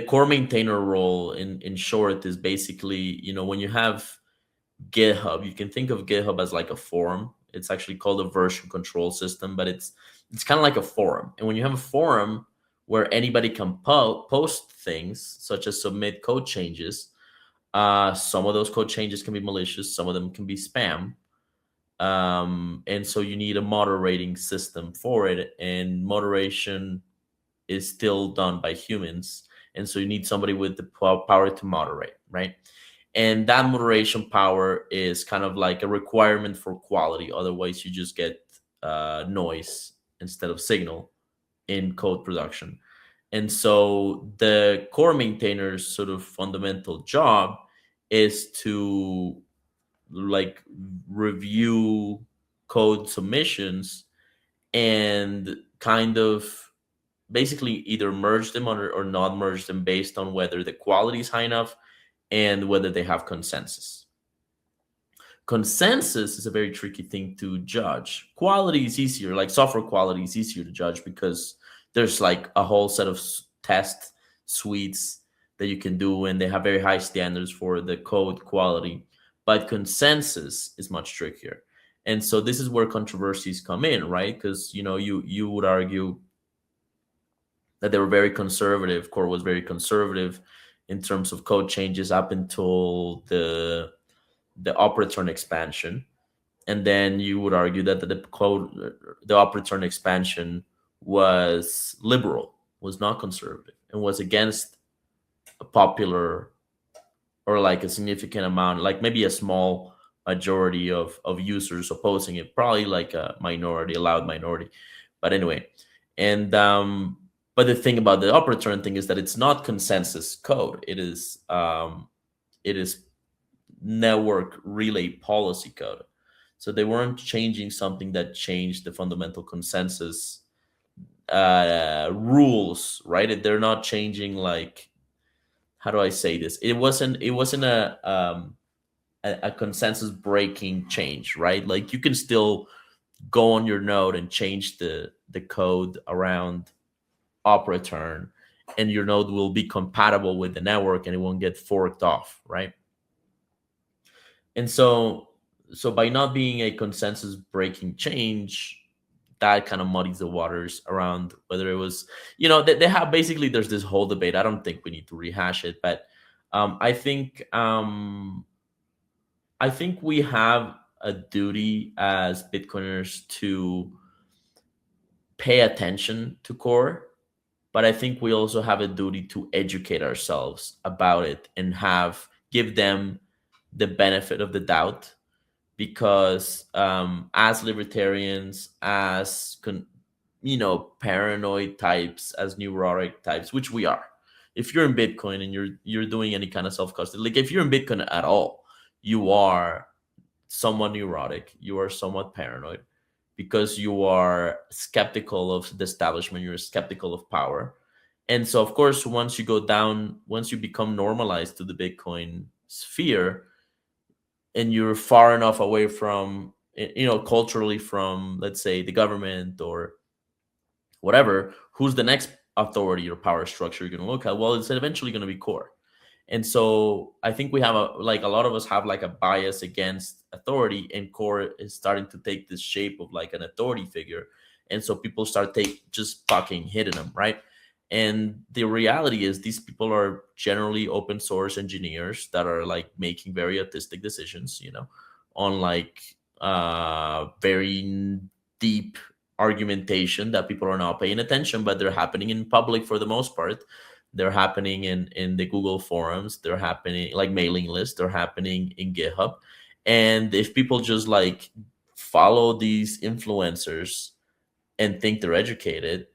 core maintainer role, in short, is basically, when you have GitHub, you can think of GitHub as like a forum. It's actually called a version control system, but it's kind of like a forum. And when you have a forum where anybody can post things, such as submit code changes, some of those code changes can be malicious, some of them can be spam. And so you need a moderating system for it, and moderation is still done by humans. And so you need somebody with the power to moderate, right? And that moderation power is kind of like a requirement for quality. Otherwise, you just get noise instead of signal in code production. And so the core maintainer's sort of fundamental job is to like review code submissions and kind of basically either merge them or not merge them based on whether the quality is high enough and whether they have consensus. Consensus is a very tricky thing to judge. Quality is easier, like software quality is easier to judge because there's like a whole set of test suites that you can do, and they have very high standards for the code quality. But consensus is much trickier. And so this is where controversies come in, right? Because you would argue that they were very conservative. Core was very conservative in terms of code changes up until the operator expansion, and then you would argue that the operator expansion was liberal, was not conservative, and was against a popular or like a significant amount, like maybe a small majority of users opposing it, probably like a minority, a loud minority. But anyway, and but the thing about the operator thing is that it's not consensus code. It is network relay policy code. So they weren't changing something that changed the fundamental consensus rules, right? They're not changing, like, how do I say this? It wasn't a consensus breaking change, right? Like you can still go on your node and change the code around op return, and your node will be compatible with the network and it won't get forked off, right? And so So by not being a consensus breaking change, that kind of muddies the waters around whether it was, they have, basically there's this whole debate. I don't think we need to rehash it, but I think we have a duty as Bitcoiners to pay attention to core, but I think we also have a duty to educate ourselves about it and give them the benefit of the doubt, because as libertarians, as paranoid types, as neurotic types, which we are. If you're in Bitcoin and you're doing any kind of self custody, like if you're in Bitcoin at all, you are somewhat neurotic, you are somewhat paranoid, because you are skeptical of the establishment, you're skeptical of power. And so of course, once you become normalized to the Bitcoin sphere, and you're far enough away from, culturally, from, let's say, the government or whatever, who's the next authority or power structure you're going to look at? Well, it's eventually going to be core. And so I think we have a lot of us have like a bias against authority, and core is starting to take this shape of like an authority figure. And so people start just fucking hitting them, right? And the reality is these people are generally open source engineers that are like making very autistic decisions, on like very deep argumentation that people are not paying attention, but they're happening in public for the most part. They're happening in the Google forums. They're happening like mailing lists. They're happening in GitHub. And if people just like follow these influencers and think they're educated,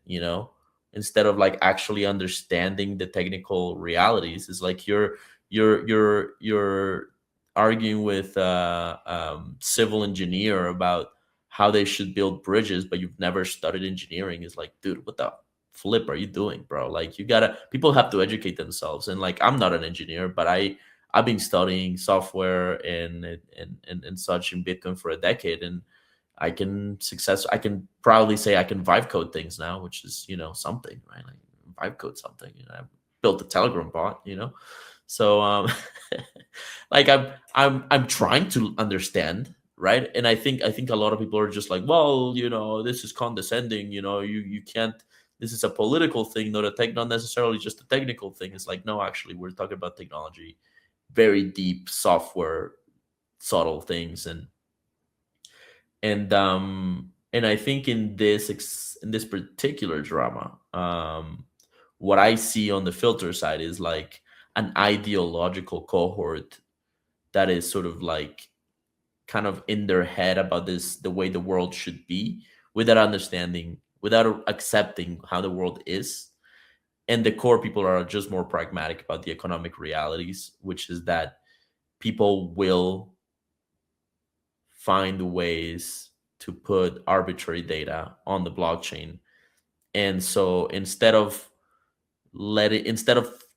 instead of like actually understanding the technical realities, it's like you're arguing with a civil engineer about how they should build bridges, but you've never studied engineering. Is like, dude, what the flip are you doing, bro? Like, people have to educate themselves. And like, I'm not an engineer, but I've been studying software and such in Bitcoin for a decade, and I can proudly say I can vibe code things now, which is, something, right? Like, vibe code something. I built a Telegram bot, So like I'm trying to understand, right? And I think a lot of people are just like, well, this is condescending, you can't, this is a political thing, not necessarily just a technical thing. It's like, no, actually, we're talking about technology, very deep software, subtle things. And I think in this particular drama, what I see on the filter side is like an ideological cohort that is sort of like kind of in their head about the way the world should be, without understanding, without accepting how the world is. And the core people are just more pragmatic about the economic realities, which is that people will find ways to put arbitrary data on the blockchain. And so instead of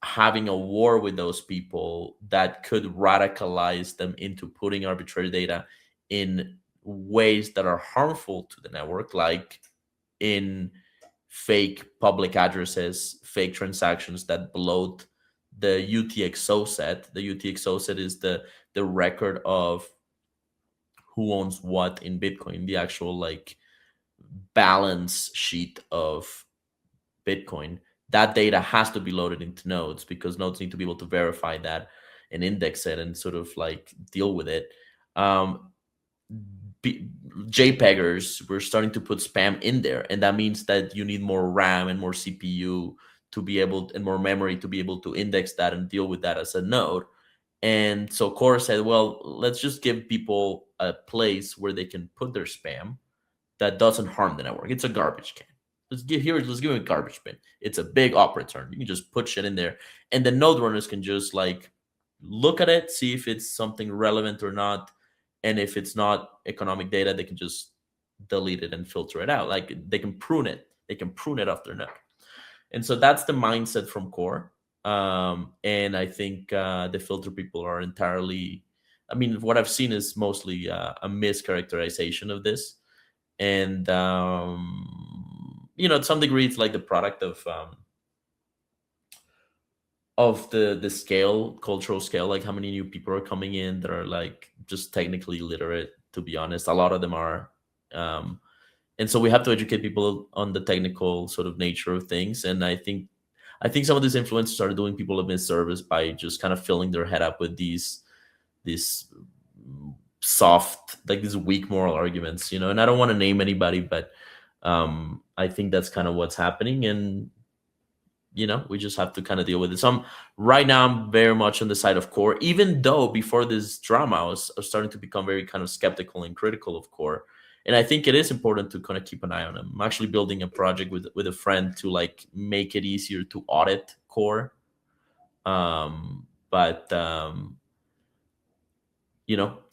having a war with those people that could radicalize them into putting arbitrary data in ways that are harmful to the network, like in fake public addresses, fake transactions that bloat the UTXO set. The UTXO set is the record of who owns what in Bitcoin, the actual like balance sheet of Bitcoin. That data has to be loaded into nodes, because nodes need to be able to verify that and index it and sort of like deal with it. JPEGers, we're starting to put spam in there, and that means that you need more RAM and more CPU to be able, and more memory to be able to index that and deal with that as a node. And so Core said, well, let's just give people a place where they can put their spam that doesn't harm the network. It's a garbage can. Let's give them a garbage bin. It's a big op return. You can just put shit in there, and the node runners can just like look at it, see if it's something relevant or not. And if it's not economic data, they can just delete it and filter it out. Like, they can prune it. They can prune it off their node. And so that's the mindset from Core. And I think the filter people are entirely, I mean, what I've seen is mostly a mischaracterization of this. And, to some degree, it's like the product of of the scale, cultural scale, like how many new people are coming in that are like just technically literate. To be honest, a lot of them are, um, and so we have to educate people on the technical sort of nature of things. And I think some of these influencers are doing people a misservice by just kind of filling their head up with these soft, like these weak moral arguments, and I don't want to name anybody, but I think that's kind of what's happening. And we just have to kind of deal with it. So right now I'm very much on the side of core, even though before this drama I was starting to become very kind of skeptical and critical of core. And I think it is important to kind of keep an eye on them. I'm actually building a project with a friend to like make it easier to audit core. But so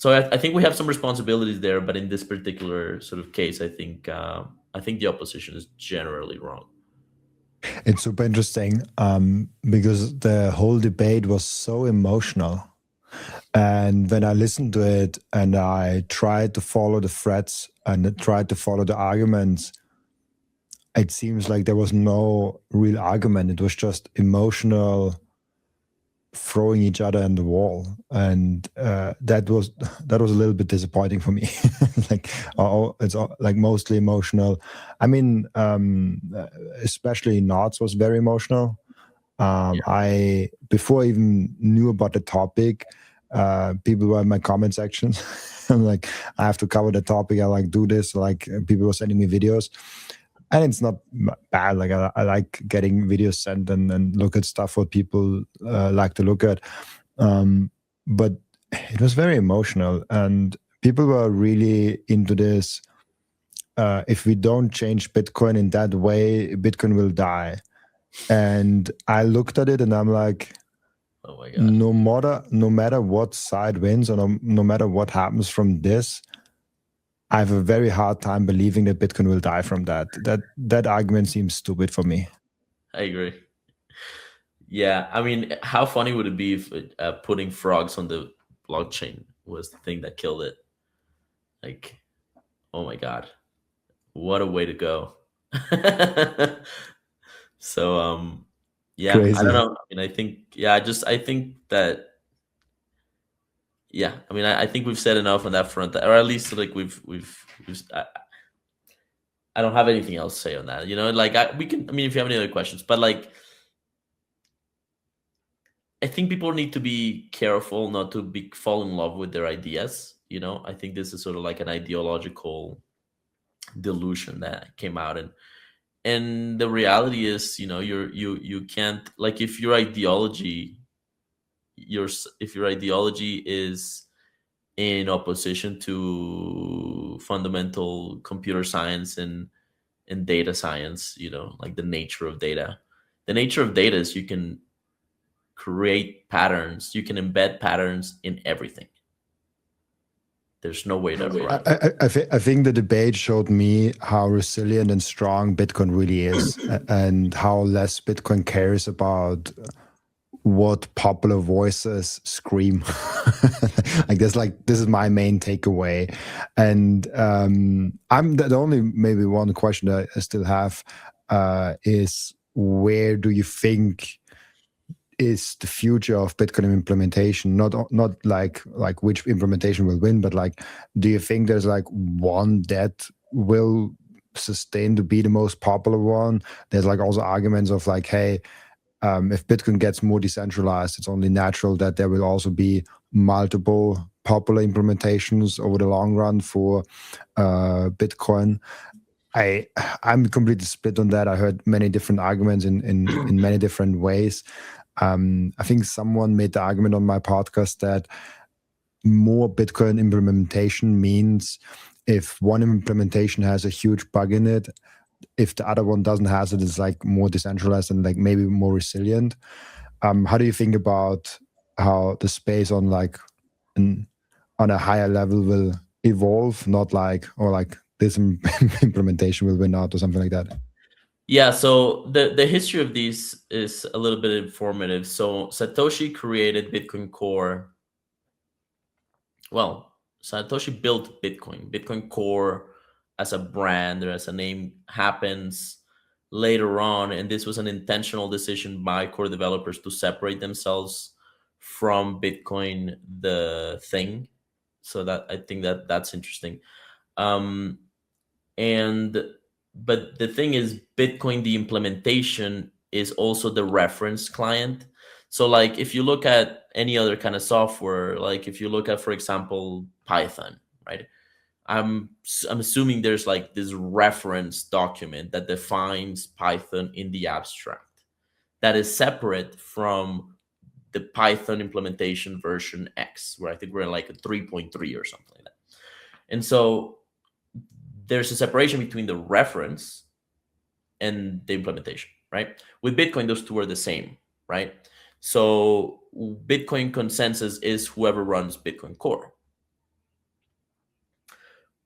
I think we have some responsibilities there, but in this particular sort of case, I think the opposition is generally wrong. It's super interesting because the whole debate was so emotional. And when I listened to it and I tried to follow the threads and tried to follow the arguments, it seems like there was no real argument. It was just emotional throwing each other in the wall, and that was a little bit disappointing for me. Like, it's like mostly emotional. I mean, especially Knots was very emotional. I before I even knew about the topic, people were in my comment sections. I'm like, I have to cover the topic. I like do this. Like people were sending me videos. And it's not bad. Like I like getting videos sent and look at stuff what people like to look at. But it was very emotional, and people were really into this. If we don't change Bitcoin in that way, Bitcoin will die. And I looked at it, and I'm like, Oh my god. no matter what side wins, or no matter what happens from this, I have a very hard time believing that Bitcoin will die from that. That argument seems stupid for me. I agree. Yeah, I mean, how funny would it be if putting frogs on the blockchain was the thing that killed it? Like, oh my god, what a way to go! So, yeah, I don't Crazy. know. I mean, I think that, yeah, I mean, I think we've said enough on that front, or at least like we've I don't have anything else to say on that. Like we can. I mean, if you have any other questions, but like I think people need to be careful not to fall in love with their ideas. I think this is sort of like an ideological delusion that came out, and the reality is, you can't, like, if your ideology is in opposition to fundamental computer science and data science, like the nature of data is you can create patterns, you can embed patterns in everything. There's no way to avoid it. I think the debate showed me how resilient and strong Bitcoin really is, and how less Bitcoin cares about what popular voices scream. This is my main takeaway. And I'm the only maybe one question that I still have is, where do you think is the future of Bitcoin implementation? Not like which implementation will win, but like, do you think there's like one that will sustain to be the most popular one? There's like also arguments of like, hey, if Bitcoin gets more decentralized, it's only natural that there will also be multiple popular implementations over the long run for Bitcoin. I'm completely split on that. I heard many different arguments in many different ways. I think someone made the argument on my podcast that more Bitcoin implementation means if one implementation has a huge bug in it, if the other one doesn't have it, it's like more decentralized and like maybe more resilient. How do you think about how the space on on a higher level will evolve? Not like, or like this implementation will win out or something like that. Yeah, so the history of these is a little bit informative. So Satoshi created Bitcoin Core. Well, Satoshi built Bitcoin. Bitcoin Core as a brand or as a name happens later on, and this was an intentional decision by core developers to separate themselves from Bitcoin, the thing. So that I think that that's interesting. Um, and but the thing is, Bitcoin, the implementation is also the reference client. So like if you look at any other kind of software, like if you look at, for example, Python, right? I'm assuming there's like this reference document that defines Python in the abstract that is separate from the Python implementation version X, where I think we're like a 3.3 or something like that. And so there's a separation between the reference and the implementation, right? With Bitcoin, those two are the same, right? So Bitcoin consensus is whoever runs Bitcoin Core.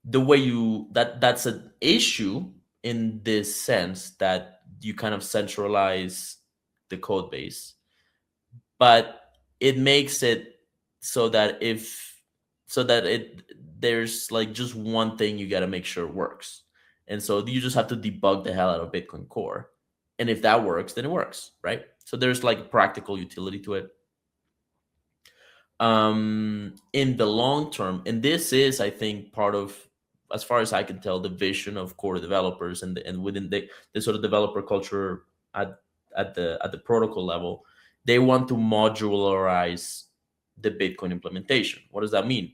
The way you that's an issue in this sense that you kind of centralize the code base, but it makes it so that if so that it there's like just one thing you got to make sure works, and so you just have to debug the hell out of Bitcoin Core, and if that works, then it works, right? So there's like practical utility to it in the long term. And this is, I think, part of, as far as I can tell, the vision of core developers and within the sort of developer culture at the protocol level. They want to modularize the Bitcoin implementation. What does that mean?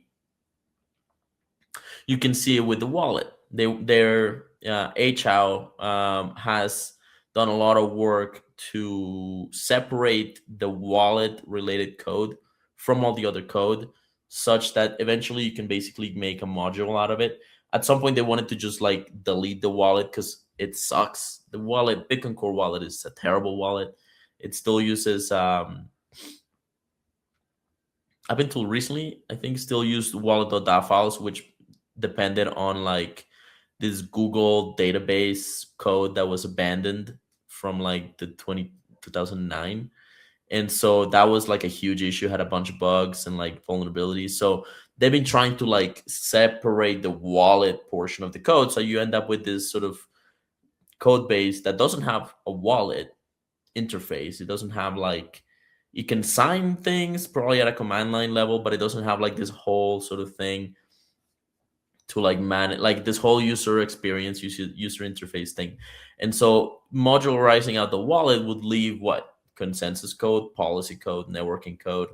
You can see it with the wallet. Their HAO has done a lot of work to separate the wallet related code from all the other code, such that eventually you can basically make a module out of it. At some point, they wanted to just like delete the wallet because it sucks. The wallet, Bitcoin Core wallet, is a terrible wallet. It still uses up until recently, I think, still used wallet.dat files, which depended on like this Google database code that was abandoned from like the 2009. And so that was like a huge issue, had a bunch of bugs and like vulnerabilities. So they've been trying to like separate the wallet portion of the code. So you end up with this sort of code base that doesn't have a wallet interface. It doesn't have like, you can sign things probably at a command line level, but it doesn't have like this whole sort of thing to like manage, like this whole user experience, user interface thing. And so modularizing out the wallet would leave what? Consensus code, policy code, networking code,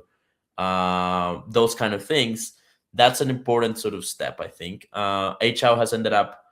those kind of things. That's an important sort of step, I think. HAO has ended up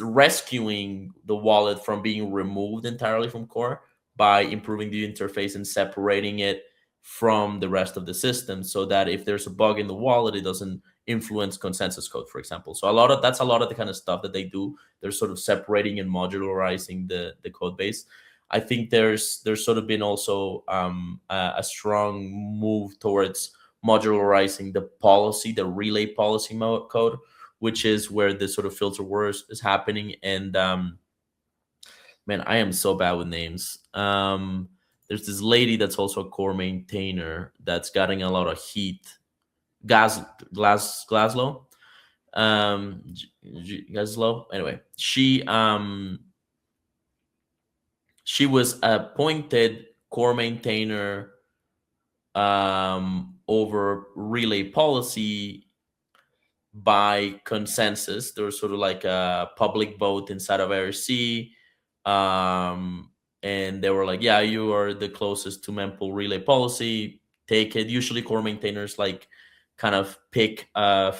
rescuing the wallet from being removed entirely from core by improving the interface and separating it from the rest of the system, so that if there's a bug in the wallet, it doesn't influence consensus code, for example. So that's a lot of the kind of stuff that they do. They're sort of separating and modularizing the code base. I think there's sort of been also a strong move towards modularizing the policy, the relay policy code, which is where the sort of filter wars is happening. And man, I am so bad with names. There's this lady that's also a core maintainer that's getting a lot of heat. Glaslow. Glaslow. Anyway, she was appointed core maintainer over relay policy by consensus. There was sort of like a public vote inside of IRC. And they were like, yeah, you are the closest to mempool relay policy. Take it. Usually core maintainers like kind of pick a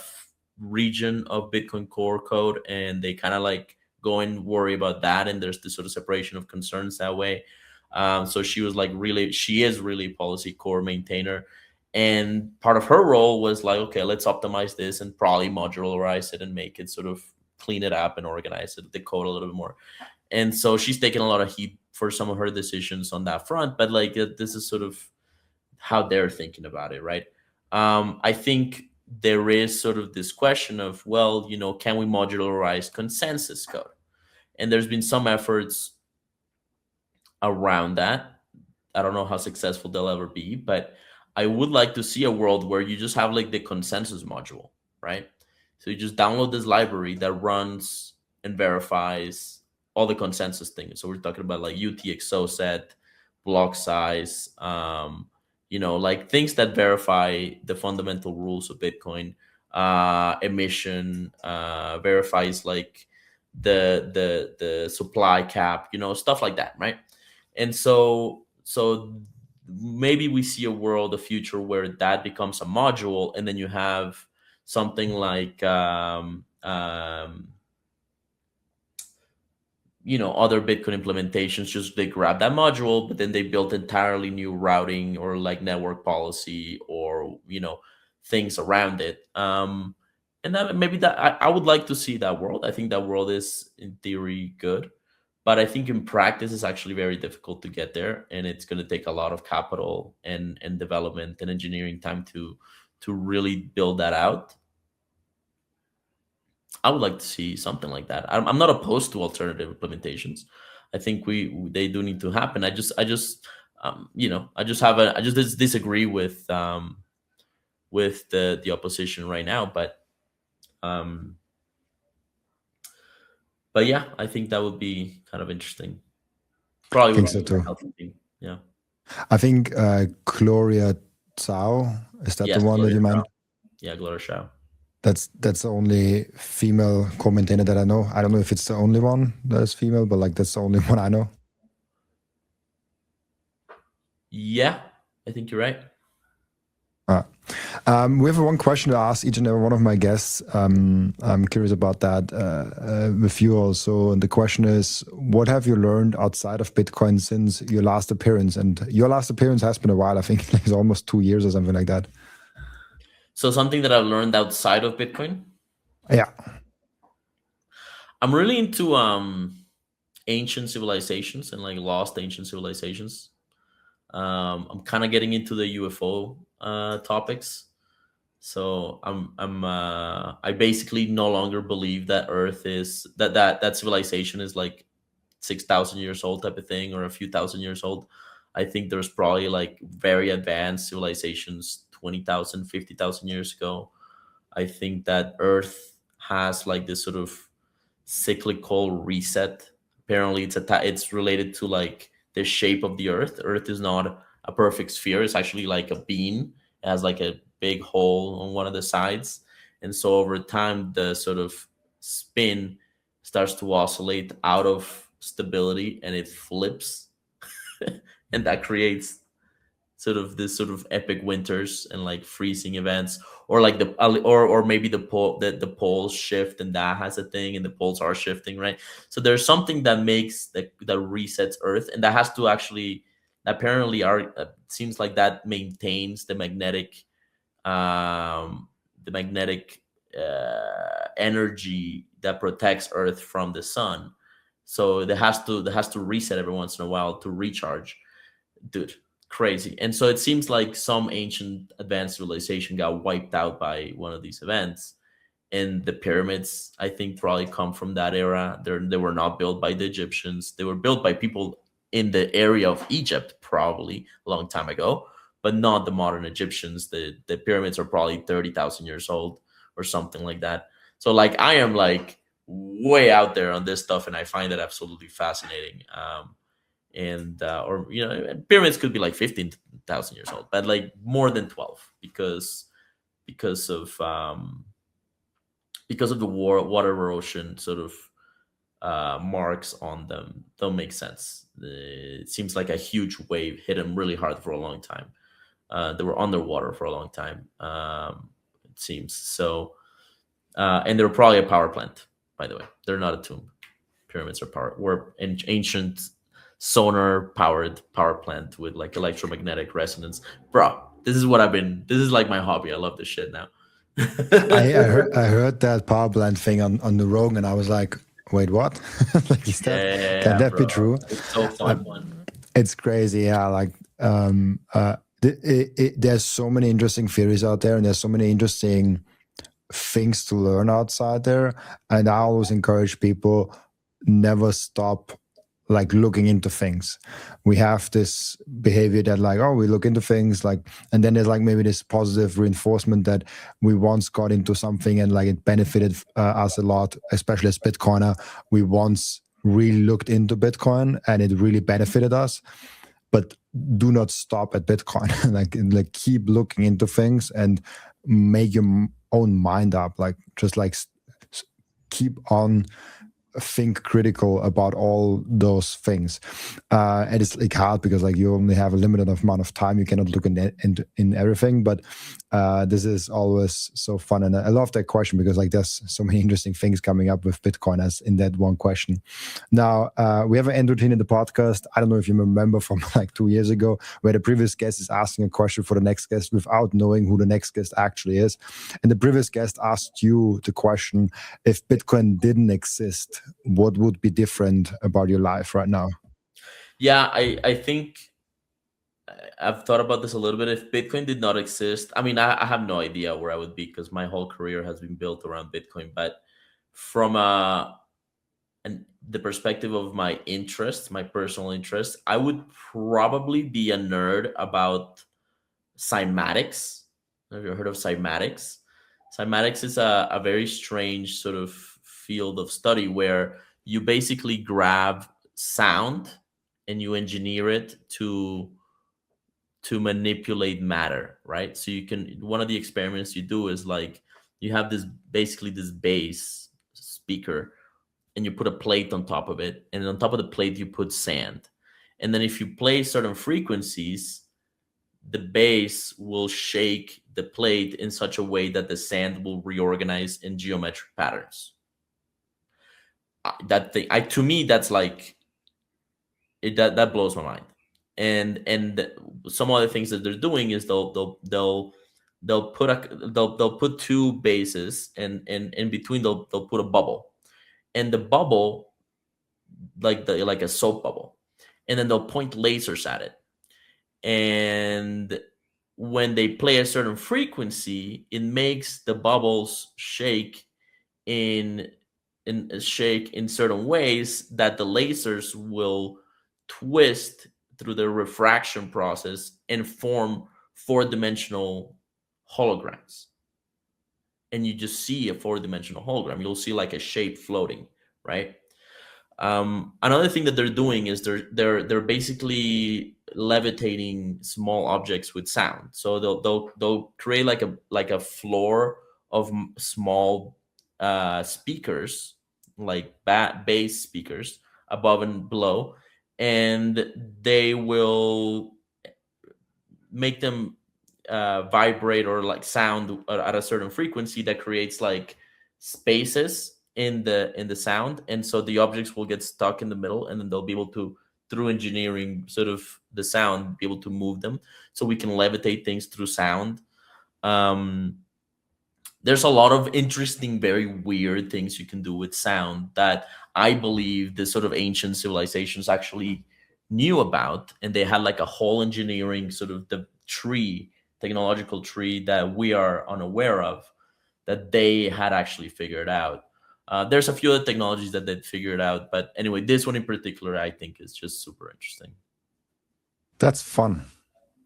region of Bitcoin Core code and they kind of like go and worry about that. And there's this sort of separation of concerns that way. So she was like she is really policy core maintainer. And part of her role was like, okay, let's optimize this and probably modularize it and make it sort of clean it up and organize it, the code a little bit more. And so she's taken a lot of heat for some of her decisions on that front. But like, this is sort of how they're thinking about it, right? I think there is sort of this question of, well, can we modularize consensus code? And there's been some efforts around that. I don't know how successful they'll ever be, but I would like to see a world where you just have like the consensus module, right? So you just download this library that runs and verifies all the consensus things. So we're talking about like UTXO set, block size, like things that verify the fundamental rules of Bitcoin, emission, verifies like the supply cap, stuff like that, right? And so maybe we see a future where that becomes a module, and then you have something like other Bitcoin implementations, just they grab that module, but then they built entirely new routing or like network policy or things around it. And that maybe that I would like to see that world. I think that world is in theory good, but I think in practice it's actually very difficult to get there, and it's going to take a lot of capital and development and engineering time to really build that out. I would like to see something like that. I'm not opposed to alternative implementations. I think they do need to happen. I just disagree with the opposition right now. But yeah, I think that would be kind of interesting. Probably I think would so be a too. healthy thing. Yeah. I think Gloria Tsao, is that Yes, the one that Gloria you Shao. meant? Yeah, Gloria Shao. That's the only female commentator that I know. I don't know if it's the only one that is female, but like that's the only one I know. Yeah, I think you're right. We have one question to ask each and every one of my guests. I'm curious about that with you also. And the question is, what have you learned outside of Bitcoin since your last appearance? And your last appearance has been a while. I think it's almost 2 years or something like that. So something that I've learned outside of Bitcoin. Yeah. I'm really into ancient civilizations and like lost ancient civilizations. I'm kind of getting into the UFO topics. So I basically no longer believe that Earth is that civilization is like 6,000 years old type of thing, or a few thousand years old. I think there's probably like very advanced civilizations 20,000, 50,000 years ago. I think that Earth has like this sort of cyclical reset. Apparently, it's related to like the shape of the Earth. Earth is not a perfect sphere; it's actually like a bean. It has like a big hole on one of the sides, and so over time, the sort of spin starts to oscillate out of stability, and it flips, and that creates sort of this sort of epic winters and like freezing events, or like or maybe the poles shift, and that has a thing, and the poles are shifting, right? So there's something that makes that resets Earth, and that has to actually apparently seems like that maintains the magnetic energy that protects Earth from the sun. So that has to reset every once in a while to recharge, dude. Crazy. And so it seems like some ancient advanced civilization got wiped out by one of these events, and the pyramids, I think, probably come from that era. They were not built by the Egyptians. They were built by people in the area of Egypt, probably a long time ago, but not the modern Egyptians. The pyramids are probably 30,000 years old or something like that. So like I am like way out there on this stuff, and I find it absolutely fascinating. And or pyramids could be like 15,000 years old, but like more than 12 because of the water erosion sort of marks on them don't make sense. It seems like a huge wave hit them really hard for a long time. They were underwater for a long time, it seems. So and they were probably a power plant, by the way. They're not a tomb. Pyramids were ancient sonar powered power plant with like electromagnetic resonance. Bro, this is like my hobby. I love this shit now. I heard that power plant thing on the Rogan, and I was like, wait, what? Like, can that be true? It's so fun. It's crazy. Yeah. Like there's so many interesting theories out there, and there's so many interesting things to learn outside there. And I always encourage people, never stop like looking into things. We have this behavior that like, oh, we look into things like, and then there's like maybe this positive reinforcement that we once got into something and like it benefited us a lot, especially as Bitcoiner. We once really looked into Bitcoin and it really benefited us. But do not stop at Bitcoin. like keep looking into things and make your own mind up. Keep on think critical about all those things. And it's like hard because like you only have a limited amount of time. You cannot look in everything, but this is always so fun. And I love that question because like there's so many interesting things coming up with Bitcoin as in that one question. Now, we have an end routine in the podcast. I don't know if you remember from like 2 years ago where the previous guest is asking a question for the next guest without knowing who the next guest actually is. And the previous guest asked you the question, if Bitcoin didn't exist, what would be different about your life right now? Yeah, I think I've thought about this a little bit. If Bitcoin did not exist, I mean, I have no idea where I would be because my whole career has been built around Bitcoin. But from the perspective of my interests, my personal interests, I would probably be a nerd about cymatics. Have you heard of cymatics? Cymatics is a very strange sort of field of study where you basically grab sound and you engineer it to manipulate matter, right? So you can, one of the experiments you do is like you have this basically this bass speaker and you put a plate on top of it, and on top of the plate you put sand, and then if you play certain frequencies, the bass will shake the plate in such a way that the sand will reorganize in geometric patterns. That thing, to me, that's like it. That blows my mind. And some other things that they're doing is they'll put two bases, and in between they'll put a bubble, and the bubble like a soap bubble, and then they'll point lasers at it, and when they play a certain frequency, it makes the bubbles shake in certain ways that the lasers will twist through the refraction process and form four-dimensional holograms. And you just see a four-dimensional hologram. You'll see like a shape floating, right? Another thing that they're doing is they're basically levitating small objects with sound. So they'll create like a floor of small speakers, like bass speakers above and below, and they will make them vibrate or like sound at a certain frequency that creates like spaces in the sound, and so the objects will get stuck in the middle, and then they'll be able to, through engineering sort of the sound, be able to move them. So we can levitate things through sound. There's a lot of interesting, very weird things you can do with sound that I believe the sort of ancient civilizations actually knew about, and they had like a whole engineering sort of the technological tree that we are unaware of, that they had actually figured out. There's a few other technologies that they'd figured out, but anyway, this one in particular, I think is just super interesting. That's fun.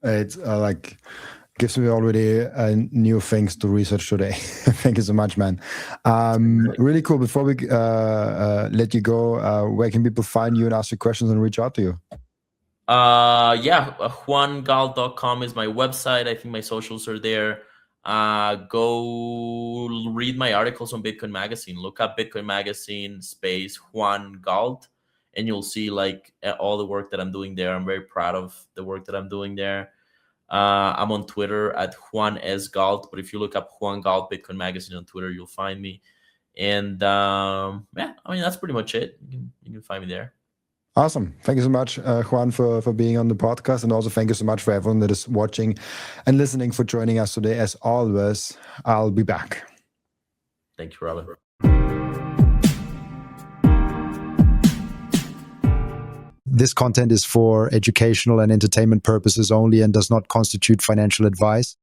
It's like gives me already new things to research today. Thank you so much, man. Really cool. Before we let you go, where can people find you and ask you questions and reach out to you? JuanGalt.com is my website. I think my socials are there. Go read my articles on Bitcoin Magazine. Look up Bitcoin Magazine space Juan Galt, and you'll see like all the work that I'm doing there. I'm very proud of the work that I'm doing there. I'm on Twitter at Juan S. Galt, but if you look up Juan Galt Bitcoin Magazine on Twitter, you'll find me. And yeah, I mean, that's pretty much it. You can find me there. Awesome. Thank you so much, Juan, for being on the podcast. And also thank you so much for everyone that is watching and listening for joining us today. As always, I'll be back. Thank you, Robin. This content is for educational and entertainment purposes only and does not constitute financial advice.